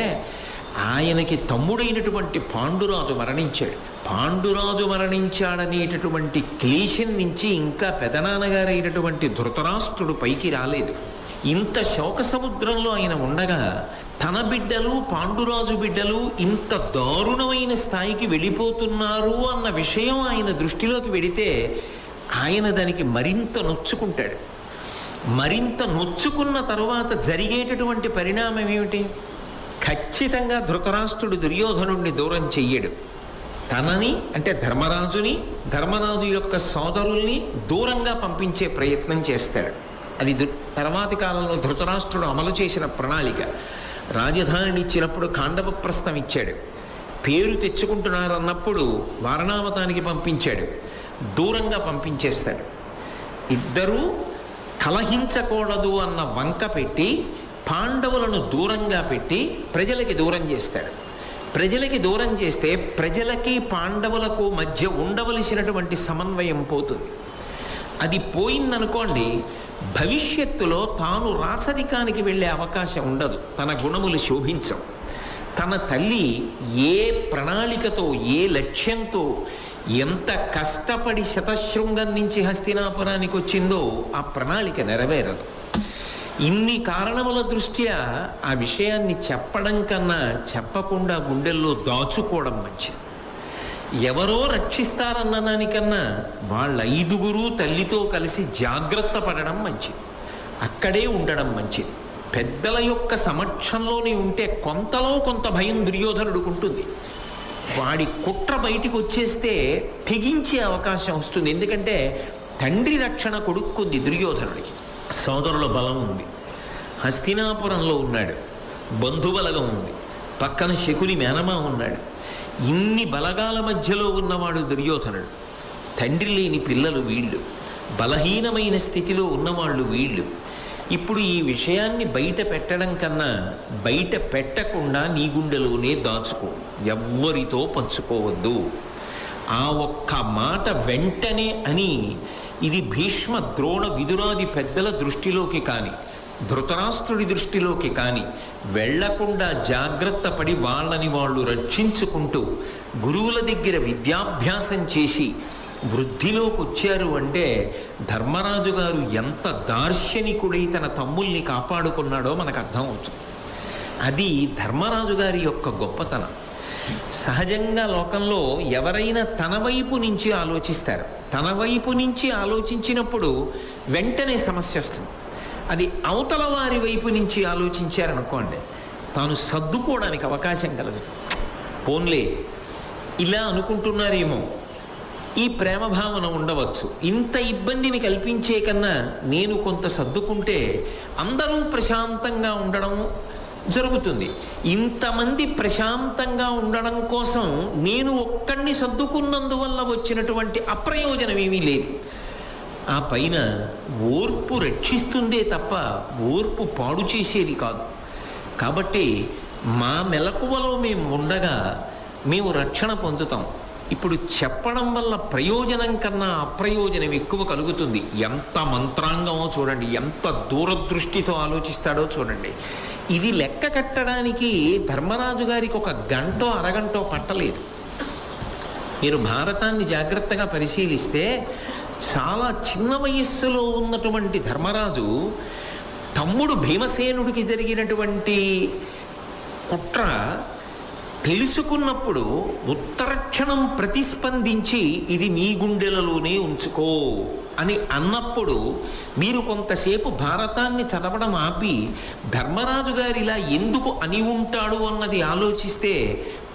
ఆయనకి తమ్ముడైనటువంటి పాండురాజు మరణించాడు. పాండురాజు మరణించాడనేటటువంటి క్లేశం నుంచి ఇంకా పెదనాన్నగారైనటువంటి ధృతరాష్ట్రుడు పైకి రాలేదు. ఇంత శోక సముద్రంలో ఆయన ఉండగా తన బిడ్డలు, పాండురాజు బిడ్డలు ఇంత దారుణమైన స్థాయికి వెళ్ళిపోతున్నారు అన్న విషయం ఆయన దృష్టిలోకి వెడితే ఆయన దానికి మరింత నొచ్చుకుంటాడు. మరింత నొచ్చుకున్న తరువాత జరిగేటటువంటి పరిణామం ఏమిటి? ఖచ్చితంగా ధృతరాష్ట్రుడు దుర్యోధనుడిని దూరం చెయ్యడు. తనని అంటే ధర్మరాజుని, ధర్మరాజు యొక్క సోదరుల్ని దూరంగా పంపించే ప్రయత్నం చేస్తాడు. అది తర్వాతి కాలంలో ధృతరాష్ట్రుడు అమలు చేసిన ప్రణాళిక. రాజధానిని ఇచ్చినప్పుడు ఖాండవప్రస్థం ఇచ్చాడు. పేరు తెచ్చుకుంటున్నారన్నప్పుడు వారణావతానికి పంపించాడు. దూరంగా పంపించేస్తాడు. ఇద్దరూ కలహించకూడదు అన్న వంక పెట్టి పాండవులను దూరంగా పెట్టి ప్రజలకి దూరం చేస్తాడు. ప్రజలకి దూరం చేస్తే ప్రజలకి పాండవులకు మధ్య ఉండవలసినటువంటి సమన్వయం పోతుంది. అది పోయిందనుకోండి, భవిష్యత్తులో తాను రాచరికానికి వెళ్ళే అవకాశం ఉండదు. తన గుణములు శోభించవు. తన తల్లి ఏ ప్రణాళికతో, ఏ లక్ష్యంతో, ఎంత కష్టపడి శతశృంగం నుంచి హస్తినాపురానికి వచ్చిందో ఆ ప్రణాళిక నెరవేరదు. ఇన్ని కారణముల దృష్ట్యా ఆ విషయాన్ని చెప్పడం కన్నా చెప్పకుండా గుండెల్లో దాచుకోవడం మంచిది. ఎవరో రక్షిస్తారన్న దానికన్నా వాళ్ళ 5గురు తల్లితో కలిసి జాగ్రత్త పడడం మంచిది. అక్కడే ఉండడం మంచిది. పెద్దల యొక్క సమక్షంలోనే ఉంటే కొంతలో కొంత భయం దుర్యోధనుడికి ఉంటుంది. వాడి కుట్ర బయటికి వచ్చేస్తే తెగించే అవకాశం వస్తుంది. ఎందుకంటే తండ్రి రక్షణ కొడుక్కుంది దుర్యోధనుడికి. సోదరుల బలం ఉంది, హస్తినాపురంలో ఉన్నాడు, బంధుబలగం ఉంది, పక్కన శకుని మేనమా ఉన్నాడు. ఇన్ని బలగాల మధ్యలో ఉన్నవాడు దుర్యోధనుడు. తండ్రి లేని పిల్లలు వీళ్ళు, బలహీనమైన స్థితిలో ఉన్నవాళ్ళు వీళ్ళు. ఇప్పుడు ఈ విషయాన్ని బయట పెట్టడం కన్నా బయట పెట్టకుండా నీ గుండెలోనే దాచుకో, ఎవ్వరితో పంచుకోవద్దు. ఆ ఒక్క మాట వెంటనే అని ఇది భీష్మ, ద్రోణ, విదురాది పెద్దల దృష్టిలోకి కానీ ధృతరాష్ట్రుడి దృష్టిలోకి కానీ వెళ్లకుండా జాగ్రత్త పడి వాళ్ళని వాళ్ళు రక్షించుకుంటూ గురువుల దగ్గర విద్యాభ్యాసం చేసి వృద్ధిలోకి వచ్చారు అంటే ధర్మరాజు గారు ఎంత దార్శనికుడై తన తమ్ముల్ని కాపాడుకున్నాడో మనకు అర్థమవుతుంది. అది ధర్మరాజు గారి యొక్క గొప్పతనం. సహజంగా లోకంలో ఎవరైనా తన వైపు నుంచి ఆలోచిస్తారు. తన వైపు నుంచి ఆలోచించినప్పుడు వెంటనే సమస్య వస్తుంది. అది అవతల వారి వైపు నుంచి ఆలోచించారనుకోండి, తాను సర్దుకోవడానికి అవకాశం కలుగుతుంది. పోన్లే ఇలా అనుకుంటున్నారేమో, ఈ ప్రేమ భావన ఉండవచ్చు. ఇంత ఇబ్బందిని కల్పించే కన్నా నేను కొంత సర్దుకుంటే అందరూ ప్రశాంతంగా ఉండడం జరుగుతుంది. ఇంతమంది ప్రశాంతంగా ఉండడం కోసం నేను ఒక్కడిని సర్దుకున్నందువల్ల వచ్చినటువంటి అప్రయోజనం ఏమీ లేదు. ఆ పైన ఓర్పు రక్షిస్తుందే తప్ప ఓర్పు పాడు చేసేది కాదు. కాబట్టి మా మెలకువలో మేము ఉండగా మేము రక్షణ పొందుతాం. ఇప్పుడు చెప్పడం వల్ల ప్రయోజనం కన్నా అప్రయోజనం ఎక్కువ కలుగుతుంది. ఎంత మంత్రాంగమో చూడండి, ఎంత దూరదృష్టితో ఆలోచిస్తాడో చూడండి. ఇది లెక్క కట్టడానికి ధర్మరాజు గారికి ఒక గంటో అరగంటో పట్టలేదు. మీరు భారతాన్ని జాగ్రత్తగా పరిశీలిస్తే చాలా చిన్న వయస్సులో ఉన్నటువంటి ధర్మరాజు తమ్ముడు భీమసేనుడికి జరిగినటువంటి కుట్ర తెలుసుకున్నప్పుడు ఉత్తరక్షణం ప్రతిస్పందించి ఇది నీ గుండెలలోనే ఉంచుకో అని అన్నప్పుడు మీరు కొంతసేపు భారతాన్ని చదవడం ఆపి ధర్మరాజు గారిలా ఎందుకు అని ఉంటాడు అన్నది ఆలోచిస్తే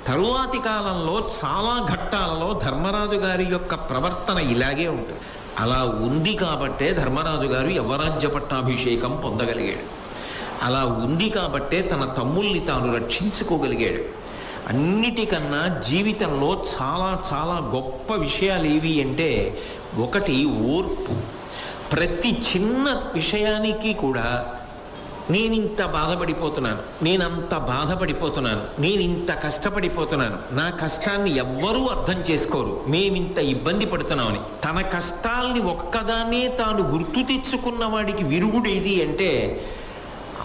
తరువాతి కాలంలో చాలా ఘట్టాలలో ధర్మరాజు గారి యొక్క ప్రవర్తన ఇలాగే ఉంటుంది. అలా ఉంది కాబట్టే ధర్మరాజు గారు యవరాజ్య పట్టాభిషేకం పొందగలిగాడు. అలా ఉంది కాబట్టే తన తమ్ముల్ని తాను రక్షించుకోగలిగాడు. అన్నిటికన్నా జీవితంలో చాలా చాలా గొప్ప విషయాలు ఏవి అంటే, ఒకటి ఓర్పు. ప్రతి చిన్న విషయానికి కూడా నేనింత బాధపడిపోతున్నాను, నేనంత బాధపడిపోతున్నాను, నేనింత కష్టపడిపోతున్నాను, నా కష్టాన్ని ఎవ్వరూ అర్థం చేసుకోరు, మేమింత ఇబ్బంది పడుతున్నామని తన కష్టాల్ని ఒక్కదాన్నే తాను గుర్తు తెచ్చుకున్న వాడికి విరుగుడేది అంటే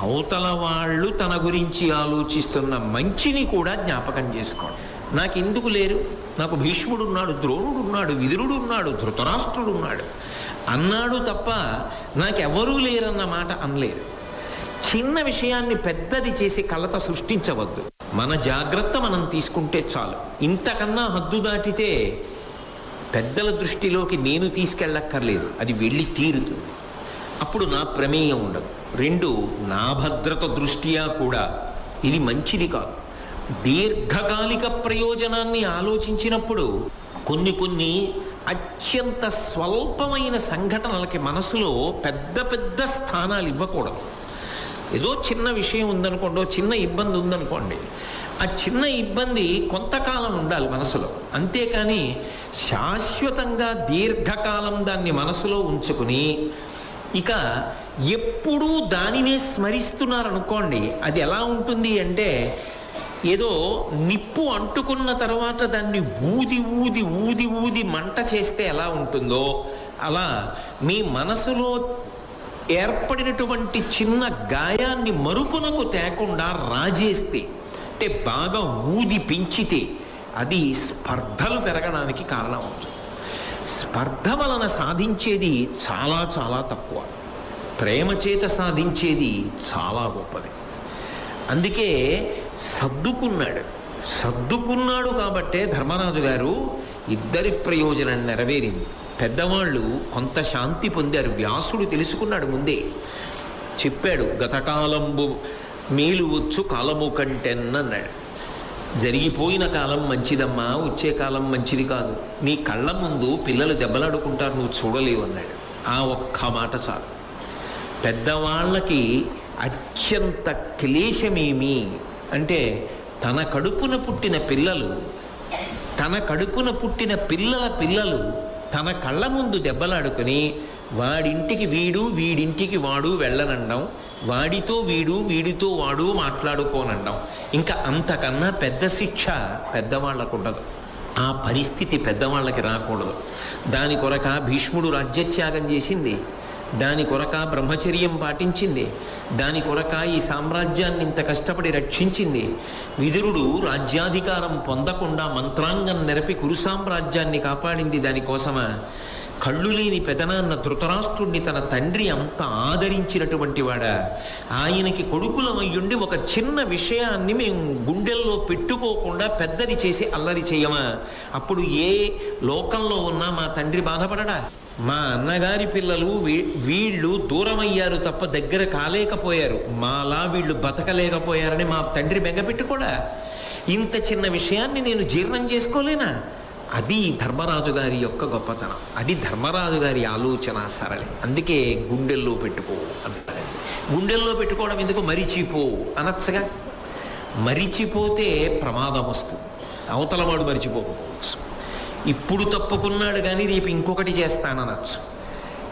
అవతల వాళ్ళు తన గురించి ఆలోచిస్తున్న మంచిని కూడా జ్ఞాపకం చేసుకోండి. నాకెందుకు లేరు, నాకు భీష్ముడు ఉన్నాడు, ద్రోణుడు ఉన్నాడు, విదురుడు ఉన్నాడు, ధృతరాష్ట్రుడు ఉన్నాడు అన్నాడు తప్ప నాకెవరూ లేరన్న మాట అనలేదు. చిన్న విషయాన్ని పెద్దది చేసి కలత సృష్టించవద్దు. మన జాగ్రత్త మనం తీసుకుంటే చాలు. ఇంతకన్నా హద్దు దాటితే పెద్దల దృష్టిలోకి నేను తీసుకెళ్ళక్కర్లేదు, అది వెళ్ళి తీరుతుంది. అప్పుడు నా ప్రమేయం ఉండదు. రెండు, నా భద్రత దృష్ట్యా కూడా ఇది మంచిది కాదు. దీర్ఘకాలిక ప్రయోజనాన్ని ఆలోచించినప్పుడు కొన్ని అత్యంత స్వల్పమైన సంఘటనలకి మనసులో పెద్ద పెద్ద స్థానాలు ఇవ్వకూడదు. ఏదో చిన్న విషయం ఉందనుకోండి, చిన్న ఇబ్బంది ఉందనుకోండి, ఆ చిన్న ఇబ్బంది కొంతకాలం ఉండాలి మనసులో, అంతేకాని శాశ్వతంగా దీర్ఘకాలం దాన్ని మనసులో ఉంచుకుని ఇక ఎప్పుడూ దానినే స్మరిస్తున్నారనుకోండి, అది ఎలా ఉంటుంది అంటే ఏదో నిప్పు అంటుకున్న తర్వాత దాన్ని ఊది ఊది ఊది ఊది మంట చేస్తే ఎలా ఉంటుందో అలా మీ మనసులో ఏర్పడినటువంటి చిన్న గాయాన్ని మరుపునకు తేకుండా రాజేస్తే, అంటే బాగా ఊది పెంచితే అది స్పర్ధలు పెరగడానికి కారణమవుతుంది. స్పర్ధ వలన సాధించేది చాలా చాలా తక్కువ, ప్రేమ చేత సాధించేది చాలా గొప్పది. అందుకే సర్దుకున్నాడు కాబట్టే ధర్మరాజు గారు ఇద్దరి ప్రయోజనం నెరవేరింది. పెద్దవాళ్ళు కొంత శాంతి పొందారు. వ్యాసుడు తెలుసుకున్నాడు, ముందే చెప్పాడు, గతకాలంబు మేలు వచ్చు కాలము కంటెన్నన్నాడు. జరిగిపోయిన కాలం మంచిదమ్మా, వచ్చే కాలం మంచిది కాదు. నీ కళ్ళ ముందు పిల్లలు దెబ్బలాడుకుంటారు, నువ్వు చూడలేవు అన్నాడు. ఆ ఒక్క మాట చాలు. పెద్దవాళ్ళకి అత్యంత క్లేశమేమి అంటే తన కడుపున పుట్టిన పిల్లలు తన కళ్ళ ముందు దెబ్బలాడుకుని వాడింటికి వీడు వీడింటికి వాడు వెళ్ళనండం, వాడితో వీడు వీడితో వాడు మాట్లాడుకోనండం. ఇంకా అంతకన్నా పెద్ద శిక్ష పెద్దవాళ్ళకు ఉండదు. ఆ పరిస్థితి పెద్దవాళ్ళకి రాకూడదు. దాని కొరక భీష్ముడు రాజ్యత్యాగం చేసింది, దాని కొరక బ్రహ్మచర్యం పాటించింది, దాని కొరక ఈ సామ్రాజ్యాన్ని ఇంత కష్టపడి రక్షించింది. విదురుడు రాజ్యాధికారం పొందకుండా మంత్రాంగం నెరపి కురు సామ్రాజ్యాన్ని కాపాడింది దానికోసమా? కళ్ళు లేని పెదనాన్న ధృతరాష్ట్రుడిని తన తండ్రి అంత ఆదరించినటువంటి వాడా? ఆయనకి కొడుకులమయ్యుండి ఒక చిన్న విషయాన్ని మేము గుండెల్లో పెట్టుకోకుండా పెద్దది చేసి అల్లరి చేయమా? అప్పుడు ఏ లోకంలో ఉన్నా మా తండ్రి బాధపడడా? మా అన్నగారి పిల్లలు వీళ్ళు దూరమయ్యారు తప్ప దగ్గర కాలేకపోయారు, మాలా వీళ్ళు బతకలేకపోయారని మా తండ్రి బెంగపెట్టుకోడా? ఇంత చిన్న విషయాన్ని నేను జీర్ణం చేసుకోలేనా? అది ధర్మరాజు గారి యొక్క గొప్పతనం, అది ధర్మరాజు గారి ఆలోచన సరళి. అందుకే గుండెల్లో పెట్టుకో అంటారు. గుండెల్లో పెట్టుకోవడం ఎందుకు? మరిచిపో అనొచ్చగా. మరిచిపోతే ప్రమాదం వస్తుంది, అవతలవాడు మరిచిపోకపోవచ్చు. ఇప్పుడు తప్పుకున్నాడు కానీ రేపు ఇంకొకటి చేస్తాననొచ్చు.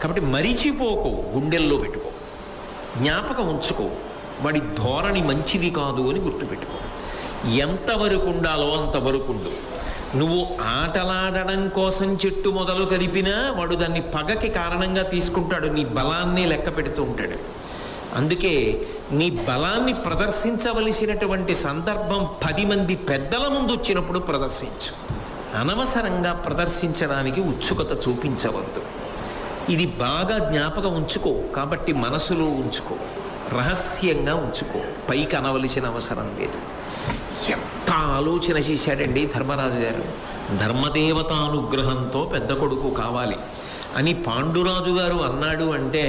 కాబట్టి మరిచిపోకు, గుండెల్లో పెట్టుకో, జ్ఞాపకం ఉంచుకో. వాడి ధోరణి మంచిది కాదు అని గుర్తుపెట్టుకో. ఎంతవరకు ఉండాలో అంతవరకు ఉండు. నువ్వు ఆటలాడడం కోసం చెట్టు మొదలు కదిపినా వాడు దాన్ని పగకి కారణంగా తీసుకుంటాడు, నీ బలాన్ని లెక్క పెడుతూ ఉంటాడు. అందుకే నీ బలాన్ని ప్రదర్శించవలసినటువంటి సందర్భం 10 మంది పెద్దల ముందు వచ్చినప్పుడు ప్రదర్శించు. అనవసరంగా ప్రదర్శించడానికి ఉత్సుకత చూపించవద్దు. ఇది బాగా జ్ఞాపకం ఉంచుకో. కాబట్టి మనసులో ఉంచుకో, రహస్యంగా ఉంచుకో, పైకి అనవలసిన అవసరం లేదు. ఎంత ఆలోచన చేశాడండి ధర్మరాజు గారు. ధర్మదేవతానుగ్రహంతో పెద్ద కొడుకు కావాలి అని పాండురాజు గారు అన్నాడు అంటే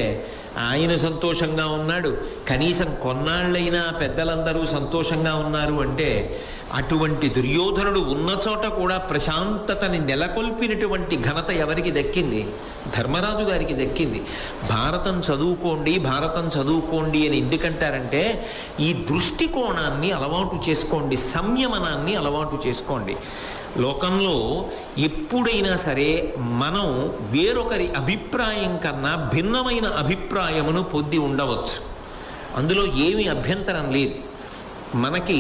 ఆయన సంతోషంగా ఉన్నాడు. కనీసం కొన్నాళ్ళైనా పెద్దలందరూ సంతోషంగా ఉన్నారు అంటే అటువంటి దుర్యోధనుడు ఉన్న చోట కూడా ప్రశాంతతని నెలకొల్పినటువంటి ఘనత ఎవరికి దక్కింది? ధర్మరాజు గారికి దక్కింది. భారతం చదువుకోండి, భారతం చదువుకోండి అని ఎందుకంటారంటే ఈ దృష్టికోణాన్ని అలవాటు చేసుకోండి, సంయమనాన్ని అలవాటు చేసుకోండి. లోకంలో ఎప్పుడైనా సరే మనం వేరొకరి అభిప్రాయం కన్నా భిన్నమైన అభిప్రాయమును పొంది ఉండవచ్చు. అందులో ఏమీ అభ్యంతరం లేదు. మనకి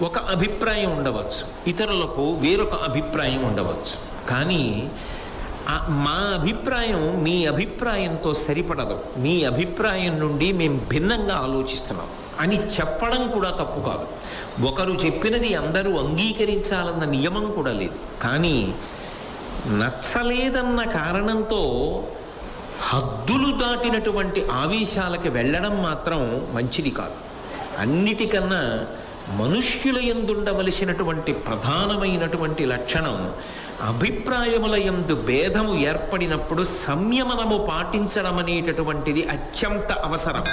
ఒక అభిప్రాయం ఉండవచ్చు, ఇతరులకు వేరొక అభిప్రాయం ఉండవచ్చు. కానీ మా అభిప్రాయం మీ అభిప్రాయంతో సరిపడదు, మీ అభిప్రాయం నుండి మేము భిన్నంగా ఆలోచిస్తున్నాం అని చెప్పడం కూడా తప్పు కాదు. ఒకరు చెప్పినది అందరూ అంగీకరించాలన్న నియమం కూడా లేదు. కానీ నచ్చలేదన్న కారణంతో హద్దులు దాటినటువంటి ఆవేశాలకి వెళ్ళడం మాత్రం మంచిది కాదు. అన్నిటికన్నా మనుష్యుల యందుండవలసినటువంటి ప్రధానమైనటువంటి లక్షణం అభిప్రాయముల యందు భేదము ఏర్పడినప్పుడు సంయమనము పాటించడం అనేటటువంటిది అత్యంత అవసరం.